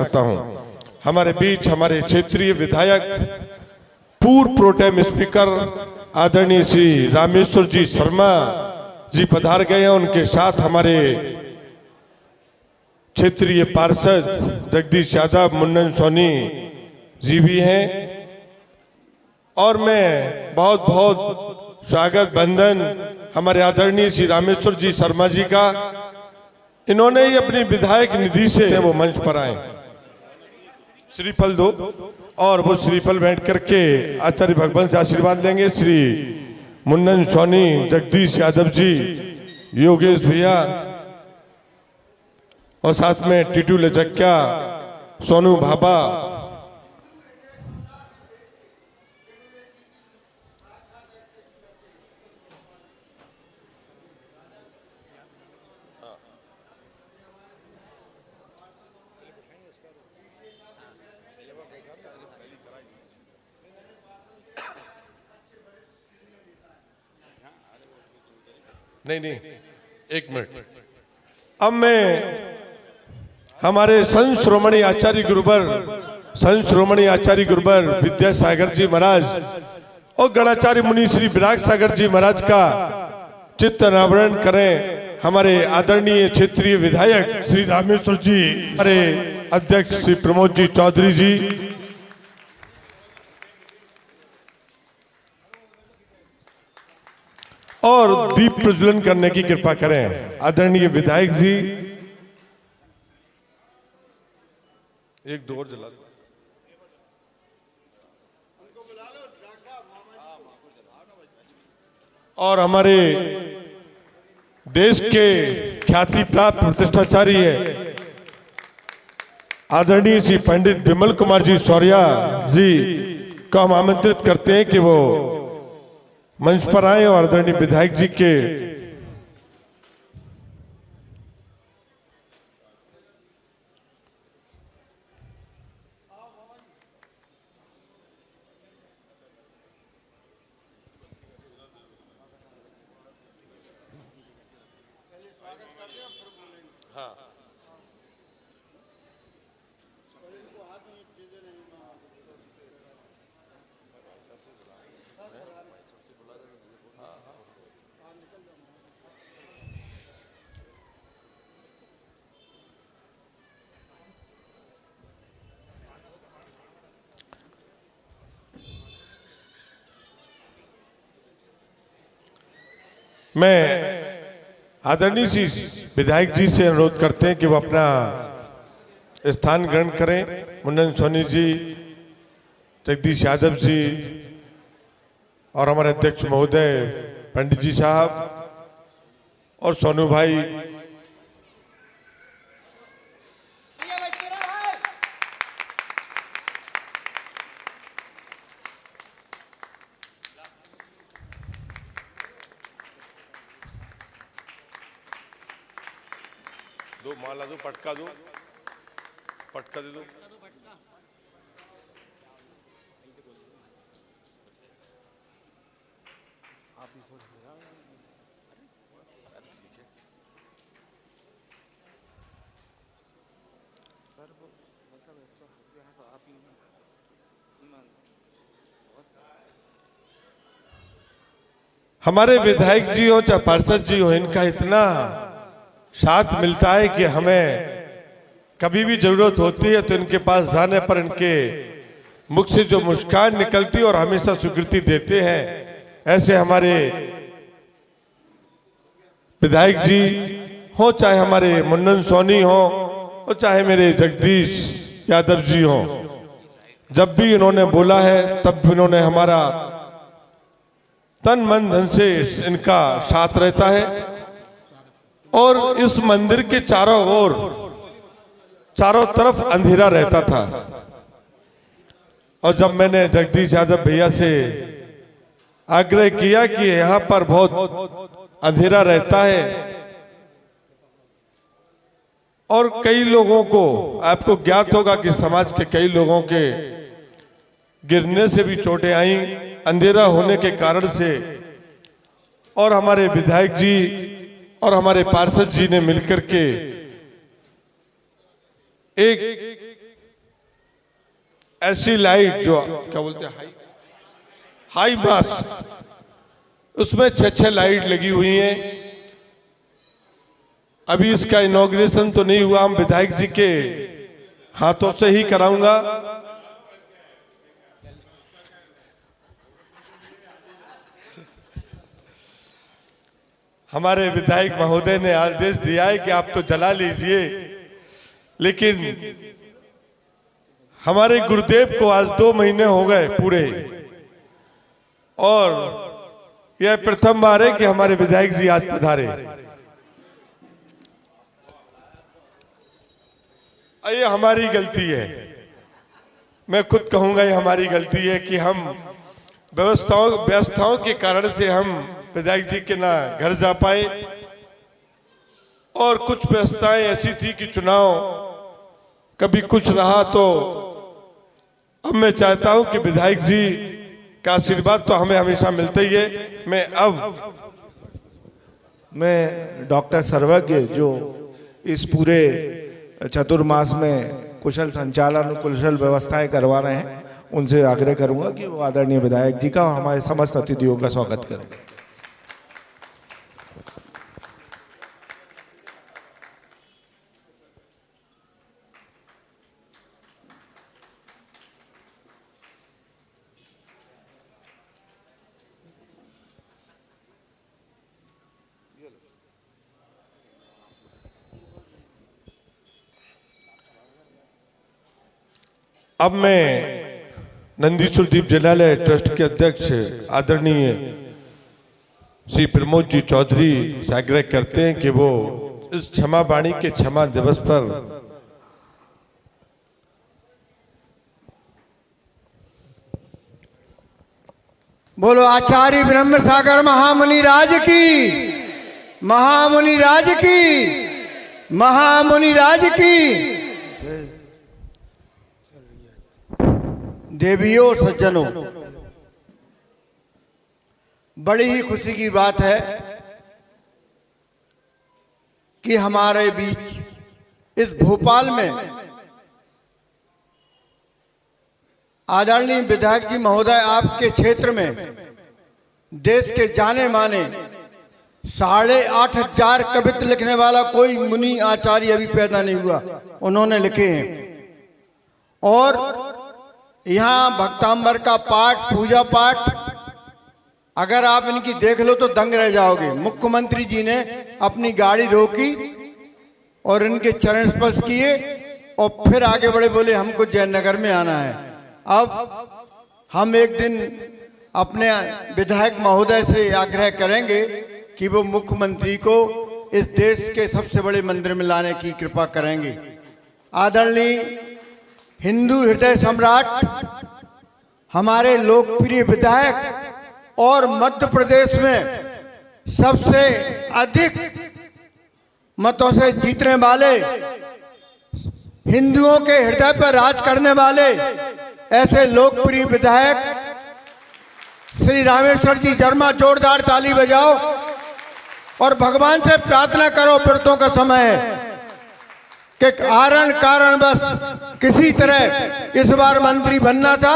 करता हूं। हमारे बीच हमारे क्षेत्रीय विधायक पूर्व प्रोटेम स्पीकर आदरणीय श्री रामेश्वर जी शर्मा जी पधार गए हैं। उनके साथ हमारे क्षेत्रीय पार्षद जगदीश यादव, मुन्नन सोनी जी भी हैं। और मैं बहुत बहुत स्वागत बंधन हमारे आदरणीय श्री रामेश्वर जी शर्मा जी का, इन्होंने ही अपनी विधायक निधि से वो मंच पर आए। श्रीफल दो और वो श्रीफल भेंट करके आचार्य भगवंत से आशीर्वाद लेंगे। श्री मुन्नन सोनी, जगदीश यादव जी, योगेश भैया और साथ में टीटू लचक्या, सोनू भाबा, नहीं एक मिनट। अब मैं हमारे संत श्रोमणी आचार्य गुरुवर विद्यासागर जी महाराज और गणाचार्य मुनि श्री विराग सागर जी महाराज का चित्त अनावरण करें। हमारे आदरणीय क्षेत्रीय विधायक श्री रामेश्वर जी, हमारे अध्यक्ष श्री प्रमोद जी चौधरी जी, और दीप प्रज्वलन करने की कृपा करें। आदरणीय विधायक जी, एक दो और जला दो। और हमारे देश के ख्याति प्राप्त प्रतिष्ठाचारी है आदरणीय श्री पंडित विमल कुमार जी सौर्या जी को हम आमंत्रित करते हैं कि वो मंच पर आए और आदरणीय विधायक जी के मैं आदरणीय श्री विधायक जी से अनुरोध करते हैं कि वो अपना स्थान ग्रहण करें। मुन्नन सोनी जी, जगदीश यादव जी और हमारे अध्यक्ष महोदय पंडित जी साहब और सोनू भाई, दो माला दो, पटका दो, पटका दे दो। हमारे विधायक जी हो चाहे पार्षद जी हो, इनका इतना साथ मिलता है कि हमें कभी भी जरूरत होती है तो इनके पास जाने पर इनके मुख से जो मुस्कान निकलती और हमेशा स्वीकृति देते हैं। ऐसे हमारे विधायक जी हो, चाहे हमारे मुन्नन सोनी हो और चाहे मेरे जगदीश यादव जी हो, जब भी इन्होंने बोला है तब भी इन्होंने हमारा तन मन धन से इनका साथ रहता है। और इस मंदिर के चारों तरफ अंधेरा रहता था और जब मैंने जगदीश यादव भैया से आग्रह किया कि यहाँ पर बहुत अंधेरा रहता है और कई लोगों को, आपको ज्ञात होगा कि समाज के कई लोगों के गिरने से भी चोटें आई अंधेरा होने के कारण से, और हमारे विधायक जी और हमारे पार्षद जी ने मिलकर के एक ऐसी लाइट जो क्या बोलते हैं हाई मास, उसमें 6 लाइट लगी हुई हैं। अभी इसका इनॉग्रेशन तो नहीं हुआ, हम विधायक जी के हाथों से ही कराऊंगा। हमारे विधायक महोदय ने आदेश दिया है कि आप तो जला लीजिए, लेकिन हमारे गुरुदेव को आज 2 महीने हो गए पूरे, और यह प्रथम बार है कि हमारे विधायक जी आज पधारे। ये हमारी गलती है, मैं खुद कहूंगा ये हमारी गलती है कि हम व्यवस्थाओं के कारण से हम विधायक जी के ना घर जा पाए, और कुछ व्यवस्थाएं ऐसी थी कि चुनाव कभी कुछ रहा। तो अब मैं चाहता हूं कि विधायक जी का आशीर्वाद तो हमें हमेशा मिलता ही है। मैं डॉक्टर सर्वज्ञ जो इस पूरे चतुर्मास में कुशल संचालन, कुशल व्यवस्थाएं करवा रहे हैं, उनसे आग्रह करूंगा कि वो आदरणीय विधायक जी का और हमारे समस्त अतिथियों का स्वागत करें। अब मैं नंदीश्वर दीप जलालय ट्रस्ट के अध्यक्ष आदरणीय श्री प्रमोद जी चौधरी से आग्रह करते हैं कि वो इस क्षमा वाणी के क्षमा दिवस पर बोलो आचार्य ब्रह्म सागर महामुनि राज की, महामुनि राज की, महामुनि राज की। देवियों सज्जनों, बड़ी ही खुशी की बात है कि हमारे बीच इस भोपाल में आदरणीय विधायक जी महोदय, आपके क्षेत्र में देश के जाने माने 8,500 कवित्त लिखने वाला कोई मुनि आचार्य अभी पैदा नहीं हुआ, उन्होंने लिखे हैं। और यहाँ भक्तांबर का पाठ, पूजा पाठ, अगर आप इनकी देख लो तो दंग रह जाओगे। मुख्यमंत्री जी ने अपनी गाड़ी रोकी और इनके चरण स्पर्श किए और फिर आगे बढ़े, बोले हमको जयनगर में आना है। अब हम एक दिन अपने विधायक महोदय से आग्रह करेंगे कि वो मुख्यमंत्री को इस देश के सबसे बड़े मंदिर में लाने की कृपा करेंगे। आदरणीय हिंदू हृदय सम्राट, हमारे लोकप्रिय विधायक और मध्य प्रदेश में सबसे अधिक मतों से जीतने वाले, हिंदुओं के हृदय पर राज करने वाले ऐसे लोकप्रिय विधायक श्री रामेश्वर जी शर्मा, जोरदार ताली बजाओ और भगवान से प्रार्थना करो। व्रतों का समय है कि कारण बस किसी तरह इस बार मंत्री बनना था,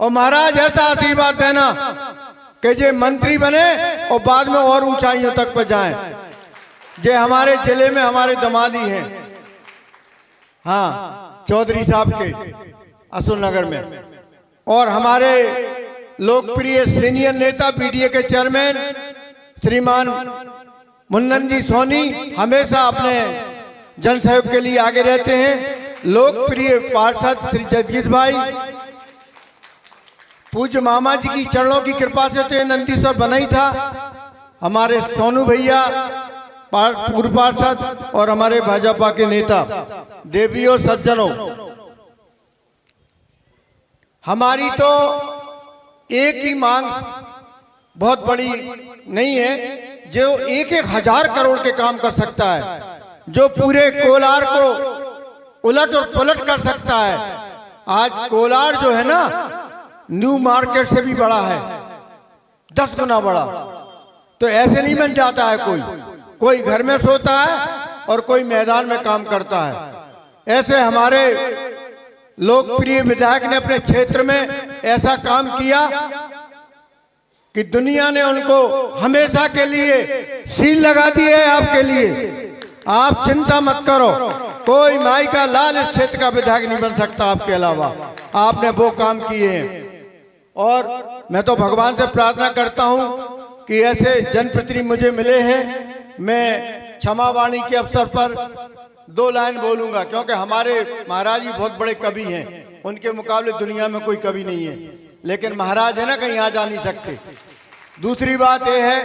और महाराज ऐसा आशीर्वाद देना कि ये मंत्री बने और बाद में और ऊंचाइयों तक पर जाएं। ये हमारे जिले में हमारे दमादी हैं, हाँ, चौधरी साहब के असूल नगर में, और हमारे लोकप्रिय सीनियर नेता बीडीए के चेयरमैन श्रीमान मुन्नन जी सोनी हमेशा अपने जन सहयोग के लिए आगे रहते हैं। लोकप्रिय पार्षद श्री जगदीश भाई, पूज्य मामा जी की चरणों की कृपा से तो ये नंदीश्वर बना ही था। हमारे सोनू भैया पूर्व पार्षद और हमारे भाजपा के नेता। देवियों सज्जनों, हमारी तो एक ही मांग बहुत बड़ी नहीं है, जो 1,000 करोड़ के काम कर सकता है, जो पूरे कोलार को उलट और पलट कर सकता है। आज कोलार जो है ना, न्यू मार्केट से भी बड़ा है, 10 गुना बड़ा। तो ऐसे नहीं बन जाता है, कोई घर में सोता है और कोई मैदान में काम करता है। ऐसे हमारे लोकप्रिय विधायक ने अपने क्षेत्र में ऐसा काम किया कि दुनिया ने उनको हमेशा के लिए सील लगा दी है आपके लिए। आप चिंता मत करो, कोई माई का लाल इस क्षेत्र का विधायक नहीं बन सकता आपके अलावा। आपने वो काम किए हैं और मैं तो भगवान से प्रार्थना करता हूं कि ऐसे जनप्रतिनिधि मुझे मिले हैं। मैं क्षमा वाणी के अवसर पर 2 लाइन बोलूंगा, क्योंकि हमारे महाराज जी बहुत बड़े कवि हैं, उनके मुकाबले दुनिया में कोई कवि नहीं है, लेकिन महाराज है ना, कहीं आ जा नहीं सकते। दूसरी बात यह है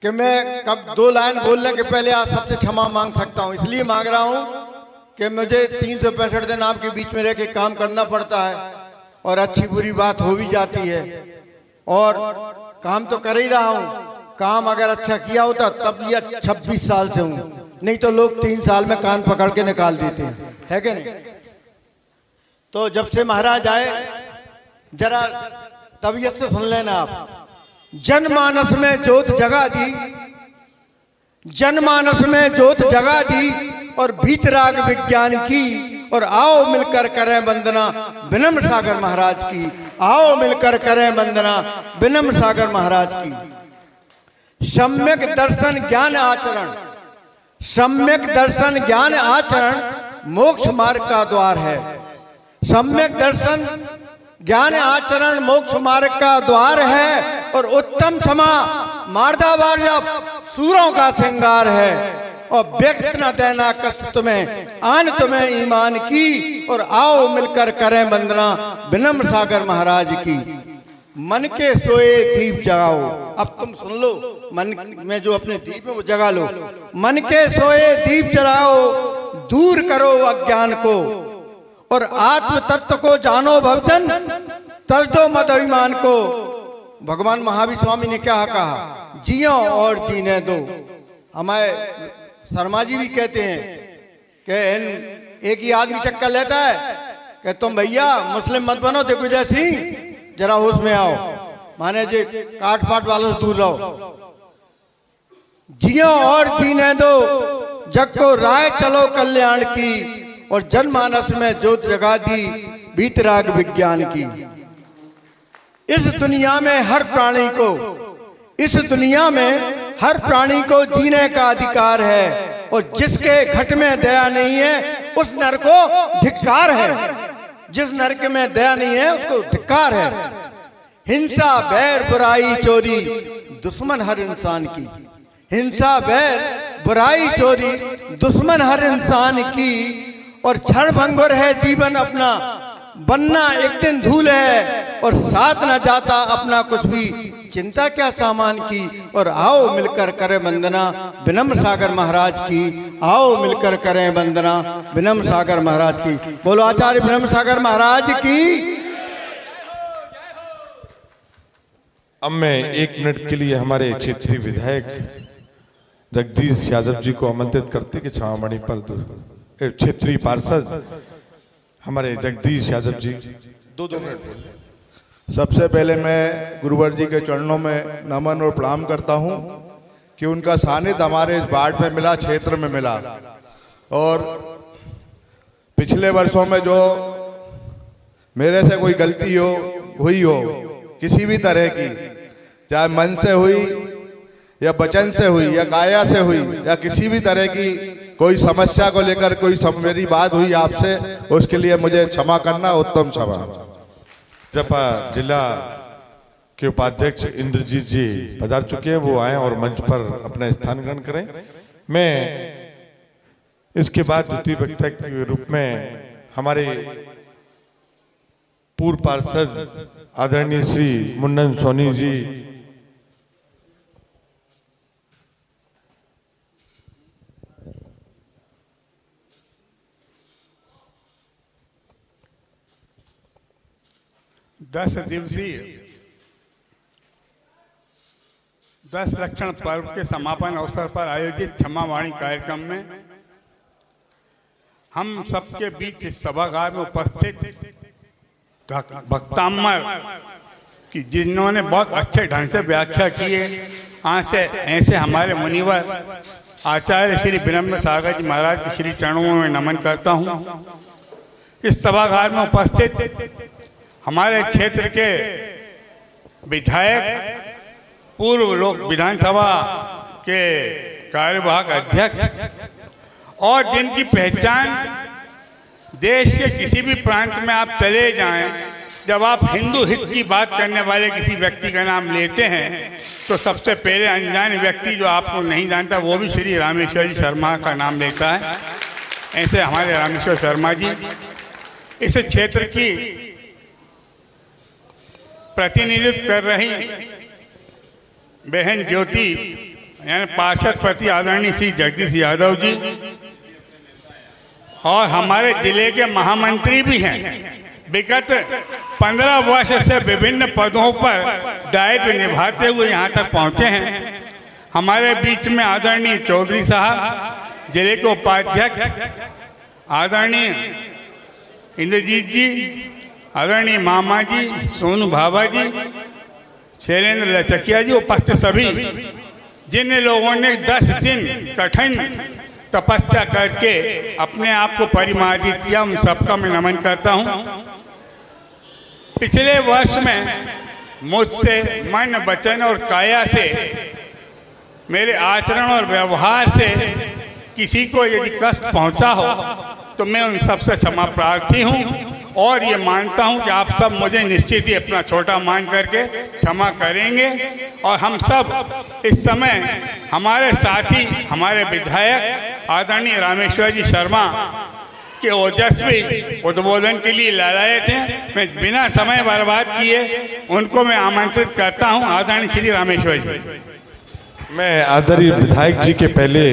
कि मैं कब 2 लाइन बोलने के पहले आप सबसे क्षमा मांग सकता हूं। इसलिए मांग रहा हूं कि मुझे 365 दिन आपके बीच में रह के काम करना पड़ता है और अच्छी बुरी बात हो भी जाती है, और काम तो कर ही रहा हूं। काम अगर अच्छा किया होता तब ये 26 साल से हूं, नहीं तो लोग 3 साल में कान पकड़ के निकाल देते हैं, है कि नहीं। तो जब से महाराज आए, जरा तबीयत से सुन लेना आप। जनमानस में ज्योत जगा दी, जनमानस में ज्योत जगा दी और भीतराग विज्ञान की, और आओ मिलकर करें वंदना विनम्र सागर महाराज की। आओ मिलकर करें वंदना विनम्र सागर महाराज की। सम्यक दर्शन ज्ञान आचरण, सम्यक दर्शन ज्ञान आचरण मोक्ष मार्ग का द्वार है। सम्यक दर्शन ज्ञान आचरण मोक्ष मार्ग का द्वार है, और उत्तम क्षमा मार्दा वार्जब सूरों का श्रृंगार है। और व्यक्त न देना कष्ट तुम्हें, आन तुम्हें ईमान की, और आओ मिलकर करें वंदना विनम्र सागर महाराज की। मन के सोए दीप जगाओ, अब तुम सुन लो, मन में जो अपने दीप है वो जगा लो। मन के सोए दीप जलाओ, दूर करो अज्ञान को, और आत्म तत्व को जानो भवजन, तज दो मत अभिमान को। भगवान महावीर स्वामी ने क्या कहा, जियो और जीने दो। हमारे शर्मा जी भी कहते हैं कि एक ही आदमी टक्कर लेता है कि तुम भैया मुस्लिम मत बनो, दिग्विजय सिंह जरा होश में आओ, माने जे काट फाट वालों से दूर रहो। जियो और जीने दो, जग को राय चलो कल्याण की, और जनमानस में ज्योत जगा दी भीतराग विज्ञान की। इस दुनिया में हर प्राणी को, इस दुनिया में हर प्राणी को जीने का अधिकार है, और जिसके घट में दया नहीं है उस नर को धिक्कार है। जिस नरक में दया नहीं है उसको धिक्कार है। हिंसा बैर बुराई चोरी दुश्मन हर इंसान की, हिंसा बैर बुराई चोरी दुश्मन हर इंसान की, और क्षण भंगुर है जीवन अपना, बनना एक दिन धूल है, और साथ न जाता अपना कुछ भी, चिंता क्या सामान की। और आओ मिलकर करें वंदना विनम्र सागर महाराज की। आओ मिलकर करें वंदना विनम्र सागर महाराज की। बोलो आचार्य विनम्र सागर महाराज की। अब मैं 1 मिनट के लिए हमारे क्षेत्रीय विधायक जगदीश यादव जी को आमंत्रित करते कि छावामणि पर क्षेत्रीय पार्षद हमारे जगदीश यादव जी 2 मिनट। सबसे पहले मैं गुरुवर जी के चरणों में नमन और प्रणाम करता हूं कि उनका सानिध्य हमारे इस वार्ड में मिला, क्षेत्र में मिला। और पिछले वर्षों में जो मेरे से कोई गलती हुई हो किसी भी तरह की, चाहे मन से हुई या वचन से हुई या काया से हुई या किसी भी तरह की कोई समस्या को लेकर कोई मेरी बात हुई आपसे, उसके लिए मुझे क्षमा करना, उत्तम क्षमा। जपा जिला के उपाध्यक्ष इंद्रजीत जी पधार चुके हैं, वो आए और मंच पर अपना स्थान ग्रहण करें। मैं इसके बाद द्वितीय वक्ता के रूप में हमारे पूर्व पार्षद आदरणीय श्री मुन्नन सोनी जी दस दिवसीय 10 लक्षण पर्व के समापन अवसर पर आयोजित क्षमावाणी कार्यक्रम में हम सबके बीच इस सभागार में उपस्थित भक्तामर कि जिन्होंने बहुत अच्छे ढंग से व्याख्या की है, ऐसे हमारे मुनिवर आचार्य श्री विनम्र सागर जी महाराज के श्री चरणों में नमन करता हूँ। इस सभागार में उपस्थित हमारे क्षेत्र के विधायक, पूर्व लोक विधानसभा के कार्यवाहक अध्यक्ष और जिनकी पहचान देश के किसी भी प्रांत में आप चले जाएं, जब आप हिंदू हित की बात करने वाले किसी व्यक्ति का नाम लेते हैं तो सबसे पहले अनजान व्यक्ति जो आपको नहीं जानता वो भी श्री रामेश्वर जी शर्मा का नाम लेता है। ऐसे हमारे रामेश्वर शर्मा जी इस क्षेत्र की प्रतिनिधित्व कर रही बहन ज्योति यानी पार्षद प्रति आदरणीय श्री जगदीश यादव जी और हमारे जिले के महामंत्री भी हैं। विगत 15 वर्ष से विभिन्न पदों पर दायित्व निभाते हुए यहाँ तक पहुँचे हैं। हमारे बीच में आदरणीय चौधरी साहब, जिले के उपाध्यक्ष आदरणीय इंद्रजीत जी, आदरणीय मामा जी, सोनू भाभा जी, शैलेंद्र लचकिया जी, उपस्थित सभी जिन लोगों ने 10 दिन कठिन तपस्या करके अपने आप को परिमार्जित किया, उन सबका मैं नमन करता हूँ। पिछले वर्ष में मुझसे मन, वचन और काया से, मेरे आचरण और व्यवहार से किसी को यदि कष्ट पहुंचा हो तो मैं उन सबसे क्षमा प्रार्थी हूं और ये मानता हूं कि आप सब मुझे निश्चित ही अपना छोटा मान करके क्षमा करेंगे। और हम सब इस समय हमारे साथी, हमारे विधायक आदरणीय रामेश्वर जी शर्मा के ओजस्वी उद्बोधन के लिए लाए थे। मैं बिना समय बर्बाद किए उनको मैं आमंत्रित करता हूं। आदरणीय श्री रामेश्वर जी। मैं आदरणीय विधायक जी के पहले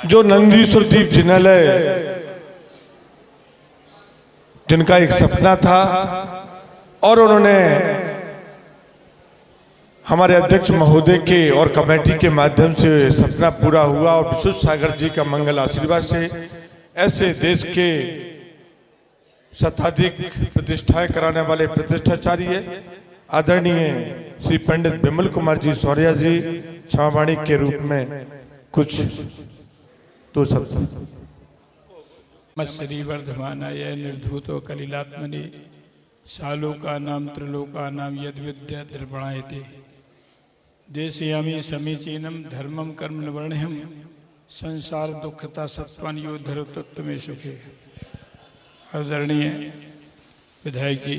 जो नंदीश्वर दीप जिनालय, जिनका एक सपना था और उन्होंने हमारे अध्यक्ष महोदय के और कमेटी के माध्यम से सपना पूरा हुआ और विशुद्ध सागर जी का मंगल आशीर्वाद से ऐसे देश के शताधिक प्रतिष्ठाएं कराने वाले प्रतिष्ठाचार्य आदरणीय श्री पंडित विमल कुमार जी सौर्या जी क्षमावाणी के रूप में कुछ दो शब्द। मत्सरी वर्धमानाय निर्धूतो कलिलात्मनि शालोका नाम त्रिलोका नाम यद विद्या द्रवणायते देशयामी समीचीनम धर्मम कर्म वर्ण्यम संसार दुखता सत्वन योधर तत्व सुखे। आदरणीय विधायक जी,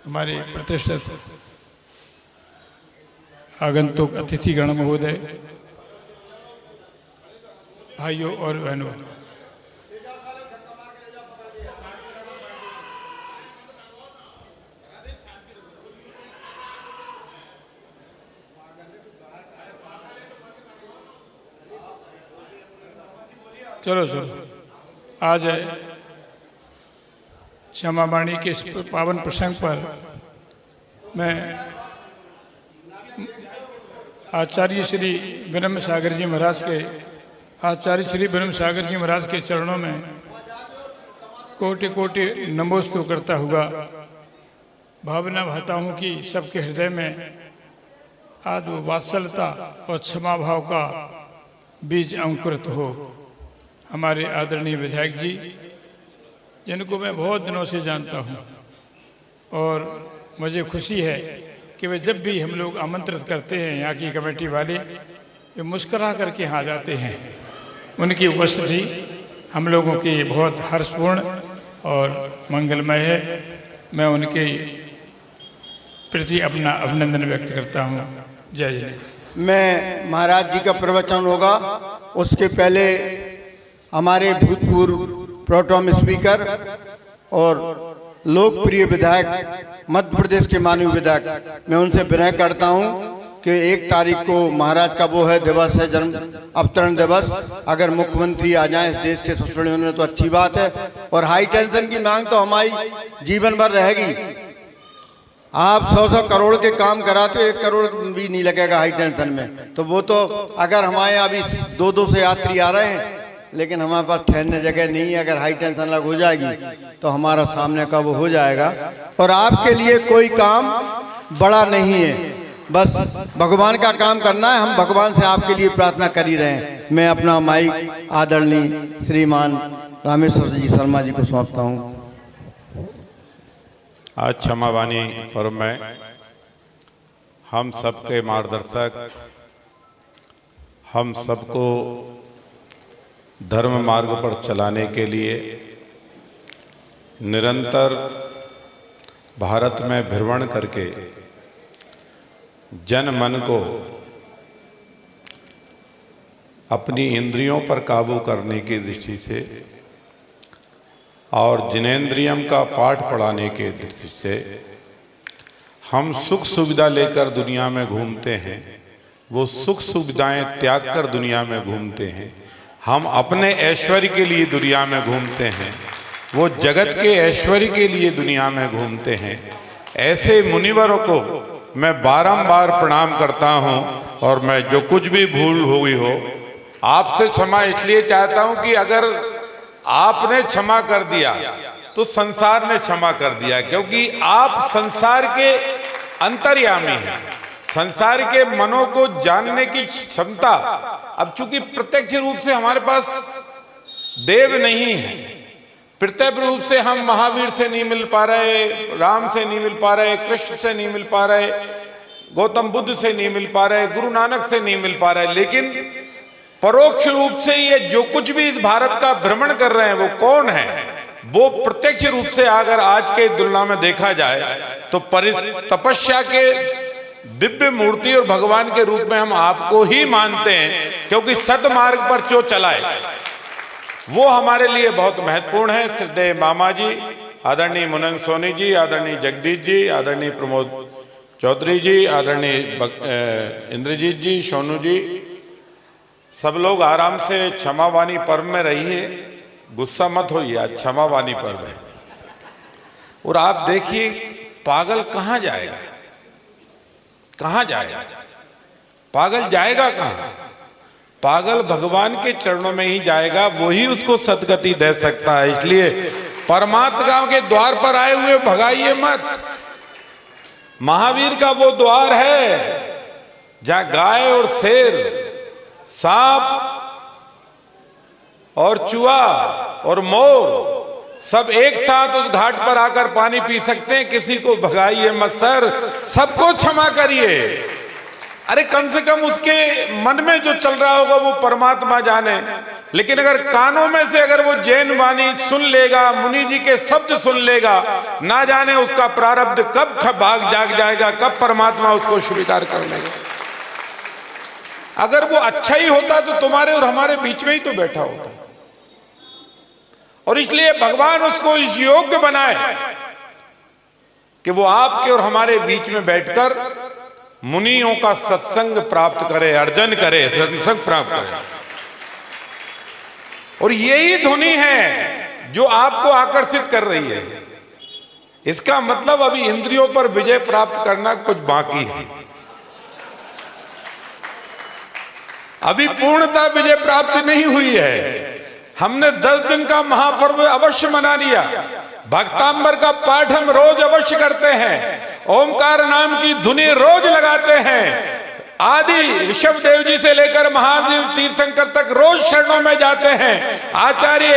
हमारे प्रतिष्ठित आगंतुक अतिथिगण महोदय, भाइयों और बहनों, चलो आज क्षमावाणी के इस पावन प्रसंग पर मैं आचार्य श्री ब्रह्म सागर जी महाराज के चरणों में कोटि कोटि नमोस्तु करता हुआ भावना भाता हूँ कि सबके हृदय में आदर वात्सल्यता और क्षमा भाव का बीज अंकुरित हो। हमारे आदरणीय विधायक जी, जिनको मैं बहुत दिनों से जानता हूं और मुझे खुशी है कि वे जब भी हम लोग आमंत्रित करते हैं, यहाँ की कमेटी वाले, वे मुस्करा करके यहाँ जाते हैं। उनकी उपस्थिति हम लोगों की बहुत हर्षपूर्ण और मंगलमय है। मैं उनके प्रति अपना अभिनंदन व्यक्त करता हूँ। जय जय। मैं महाराज जी का प्रवचन होगा, उसके पहले हमारे भूतपूर्व प्रोटोम स्पीकर और लोकप्रिय विधायक, मध्य प्रदेश के माननीय विधायक, मैं उनसे विनय करता हूं कि 1 तारीख को महाराज का वो है दिवस है, जन्म अवतरण दिवस। अगर मुख्यमंत्री आ जाएं इस देश के सबसे बड़े में तो अच्छी बात है। और हाई टेंशन की मांग तो हमारी जीवन भर रहेगी। आप 100 करोड़ के काम कराते, 1 करोड़ भी नहीं लगेगा हाई टेंशन में। तो वो तो अगर हमारे यहाँ अभी 2-2 से यात्री आ रहे हैं, लेकिन हमारे पास ठहरने जगह नहीं है। अगर हाई टेंशन लग हो जाएगी तो हमारा सामने का वो हो जाएगा। और आपके लिए कोई काम बड़ा नहीं है, बस भगवान का काम करना है। हम भगवान से आपके लिए प्रार्थना कर ही रहे हैं। मैं अपना माइक आदरणीय श्रीमान रामेश्वर जी शर्मा जी को सौंपता हूँ। आज क्षमावाणी पर्व में हम सबके मार्गदर्शक, हम सबको धर्म मार्ग पर चलाने के लिए निरंतर भारत में भ्रमण करके जन मन को अपनी इंद्रियों पर काबू करने की दृष्टि से और जिनेंद्रियम का पाठ पढ़ाने के दृष्टि से हम सुख सुविधा लेकर दुनिया में घूमते हैं, वो सुख सुविधाएं त्याग कर दुनिया में घूमते हैं। हम अपने ऐश्वर्य के लिए दुनिया में घूमते हैं, वो जगत के ऐश्वर्य के लिए दुनिया में घूमते हैं। ऐसे मुनिवरों को मैं बारंबार प्रणाम करता हूं और मैं जो कुछ भी भूल हुई हो आपसे क्षमा इसलिए चाहता हूं कि अगर आपने क्षमा कर दिया तो संसार ने क्षमा कर दिया, क्योंकि आप संसार के अंतर्यामी हैं। संसार के मनों को जानने की क्षमता, अब चूंकि प्रत्यक्ष रूप से हमारे पास देव नहीं है, प्रत्यक्ष रूप से हम महावीर से नहीं मिल पा रहे, राम से नहीं मिल पा रहे, कृष्ण से नहीं मिल पा रहे, गौतम बुद्ध से नहीं मिल पा रहे, गुरु नानक से नहीं मिल पा रहे, लेकिन परोक्ष रूप से ये जो कुछ भी इस भारत का भ्रमण कर रहे हैं वो कौन है? वो प्रत्यक्ष रूप से अगर आज के तुलना में देखा जाए तो तपस्या के दिव्य मूर्ति और भगवान के रूप में हम आपको ही मानते हैं, क्योंकि सतमार्ग पर जो चलाए वो हमारे लिए बहुत महत्वपूर्ण है। श्रद्धेय मामा जी, आदरणीय मुनन सोनी जी, आदरणीय जगदीश जी, आदरणीय प्रमोद चौधरी जी, आदरणीय इंद्रजीत जी, सोनू जी, सब लोग आराम से क्षमावाणी पर्व में रहिए, गुस्सा मत होइए, आज क्षमावाणी पर्व है। और आप देखिए पागल कहां जाएगा, कहां जाएगा पागल? जाएगा कहां? पागल भगवान के चरणों में ही जाएगा, वही उसको सदगति दे सकता है। इसलिए परमात्मा के द्वार पर आए हुए भगाइए मत। महावीर का वो द्वार है जहां गाय और शेर, सांप और चूहा और मोर सब एक साथ उस घाट पर आकर पानी पी सकते हैं। किसी को भगाइए मत सर, सबको क्षमा करिए। अरे कम से कम उसके मन में जो चल रहा होगा वो परमात्मा जाने। लेकिन अगर कानों में से अगर वो जैन वाणी सुन लेगा, मुनि जी के शब्द सुन लेगा, ना जाने उसका प्रारब्ध कब भाग जाग जाएगा, कब परमात्मा उसको स्वीकार कर लेगा। अगर वो अच्छा ही होता तो तुम्हारे और हमारे बीच में ही तो बैठा होता। और इसलिए भगवान उसको इस योग्य बनाए कि वो आपके और हमारे बीच में बैठकर मुनियों का सत्संग प्राप्त करे, अर्जन करे, सत्संग प्राप्त करे। और यही धुनी है जो आपको आकर्षित कर रही है। इसका मतलब अभी इंद्रियों पर विजय प्राप्त करना कुछ बाकी है, अभी पूर्णतः विजय प्राप्ति नहीं हुई है। हमने 10 दिन का महापर्व अवश्य मना लिया, भक्तांबर का पाठ हम रोज अवश्य करते हैं, ओमकार नाम की धुनी रोज लगाते हैं, आदि ऋषभ देव जी से लेकर महादेव तीर्थंकर तक रोज शरणों में जाते हैं, आचार्य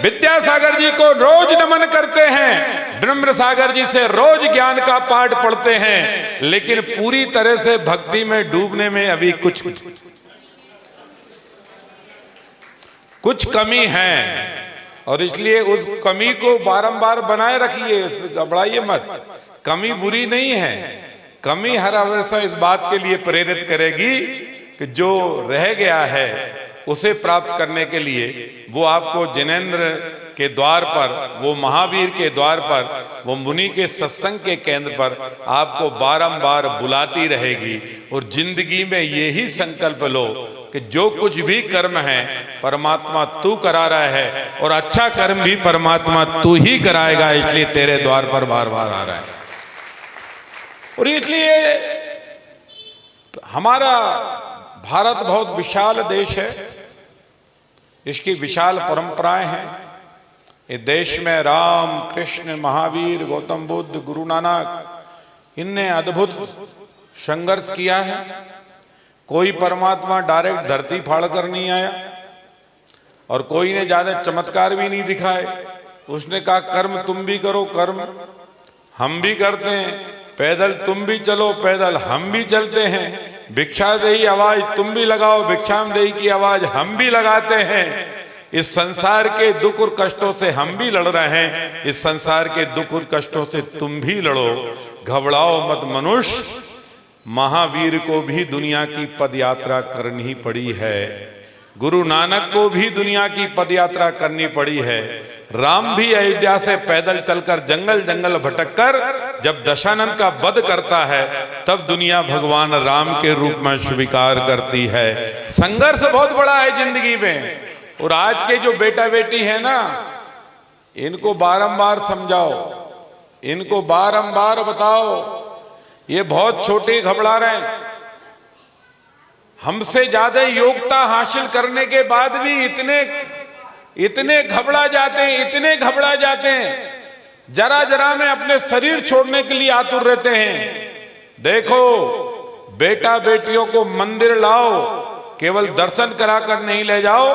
विद्यासागर जी को रोज नमन करते हैं, ब्रह्म सागर जी से रोज ज्ञान का पाठ पढ़ते हैं। लेकिन पूरी तरह से भक्ति में डूबने में अभी कुछ कमी है। और इसलिए उस कमी को बारंबार बनाए रखिए, घबराइए मत। कमी बुरी नहीं है, कमी हर हमेशा इस बात के लिए प्रेरित करेगी कि जो रह गया है उसे प्राप्त करने के लिए वो आपको जिनेंद्र के द्वार पर, वो महावीर के द्वार पर, वो मुनि के सत्संग के केंद्र पर आपको बारंबार बुलाती रहेगी। और जिंदगी में यही संकल्प लो कि जो कुछ भी कर्म है परमात्मा तू करा रहा है, और अच्छा कर्म भी परमात्मा तू ही कराएगा, इसलिए तेरे द्वार पर बार बार आ रहा है। और इसलिए हमारा भारत बहुत विशाल देश है, इसकी विशाल परंपराएं हैं। इस देश में राम, कृष्ण, महावीर, गौतम बुद्ध, गुरु नानक, इनने अद्भुत संघर्ष किया है। कोई परमात्मा डायरेक्ट धरती फाड़ कर नहीं आया और कोई ने ज्यादा चमत्कार भी नहीं दिखाए। उसने कहा कर्म तुम भी करो, कर्म हम भी करते हैं, पैदल तुम भी चलो, पैदल हम भी चलते हैं, भिक्षा देही आवाज तुम भी लगाओ, भिक्षाम देही की आवाज हम भी लगाते हैं। इस संसार के दुख और कष्टों से हम भी लड़ रहे हैं, इस संसार के दुख और कष्टों से तुम भी लड़ो, घबराओ मत मनुष्य। महावीर को भी दुनिया की पदयात्रा करनी पड़ी है, गुरु नानक को भी दुनिया की पदयात्रा करनी पड़ी है, राम भी अयोध्या से पैदल चलकर जंगल जंगल भटककर जब दशानंद का वध करता है तब दुनिया भगवान राम के रूप में स्वीकार करती है। संघर्ष बहुत बड़ा है जिंदगी में। और आज के जो बेटा बेटी है ना, इनको बारंबार समझाओ, इनको बारंबार बताओ, ये बहुत छोटे घबरा रहे हैं। हमसे ज्यादा योग्यता हासिल करने के बाद भी इतने घबरा जाते हैं, इतने घबरा जाते हैं, जरा जरा में अपने शरीर छोड़ने के लिए आतुर रहते हैं। देखो, बेटा बेटियों को मंदिर लाओ, केवल दर्शन कराकर नहीं ले जाओ,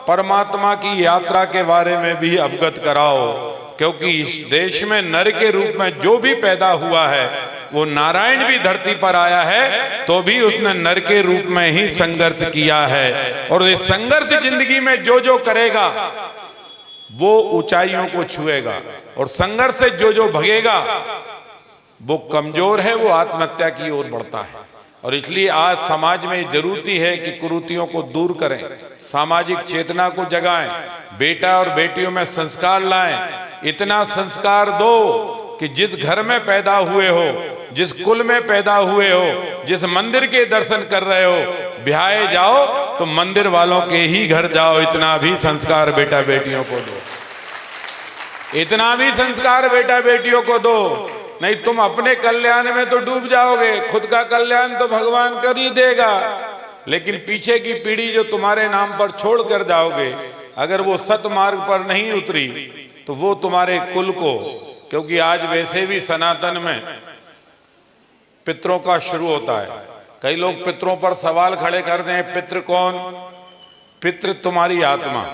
परमात्मा की यात्रा के बारे में भी अवगत कराओ। क्योंकि इस देश में नर के रूप में जो भी पैदा हुआ है, वो नारायण भी धरती पर आया है तो भी उसने नर के रूप में ही संघर्ष किया है। और इस संघर्ष जिंदगी में जो जो करेगा वो ऊंचाइयों को छुएगा, और संघर्ष से जो जो भगेगा वो कमजोर है, वो आत्महत्या की ओर बढ़ता है। और इसलिए आज समाज में जरूरती है कि कुरीतियों को दूर करें, सामाजिक चेतना को जगाएं, बेटा और बेटियों में संस्कार लाएं। इतना संस्कार दो कि जिस घर में पैदा हुए हो, जिस कुल में पैदा हुए हो, जिस मंदिर के दर्शन कर रहे हो, ब्याहे जाओ तो मंदिर वालों के ही घर जाओ। इतना भी संस्कार बेटा बेटियों को दो, इतना भी संस्कार बेटा बेटियों को दो। नहीं तुम अपने कल्याण में तो डूब जाओगे, खुद का कल्याण तो भगवान कर ही देगा, लेकिन पीछे की पीढ़ी जो तुम्हारे नाम पर छोड़ कर जाओगे, अगर वो सतमार्ग पर नहीं उतरी तो वो तुम्हारे कुल को, क्योंकि आज वैसे भी सनातन में पितरों का शुरू होता है। कई लोग पितरों पर सवाल खड़े कर दें, पितृ कौन? पितृ तुम्हारी आत्मा।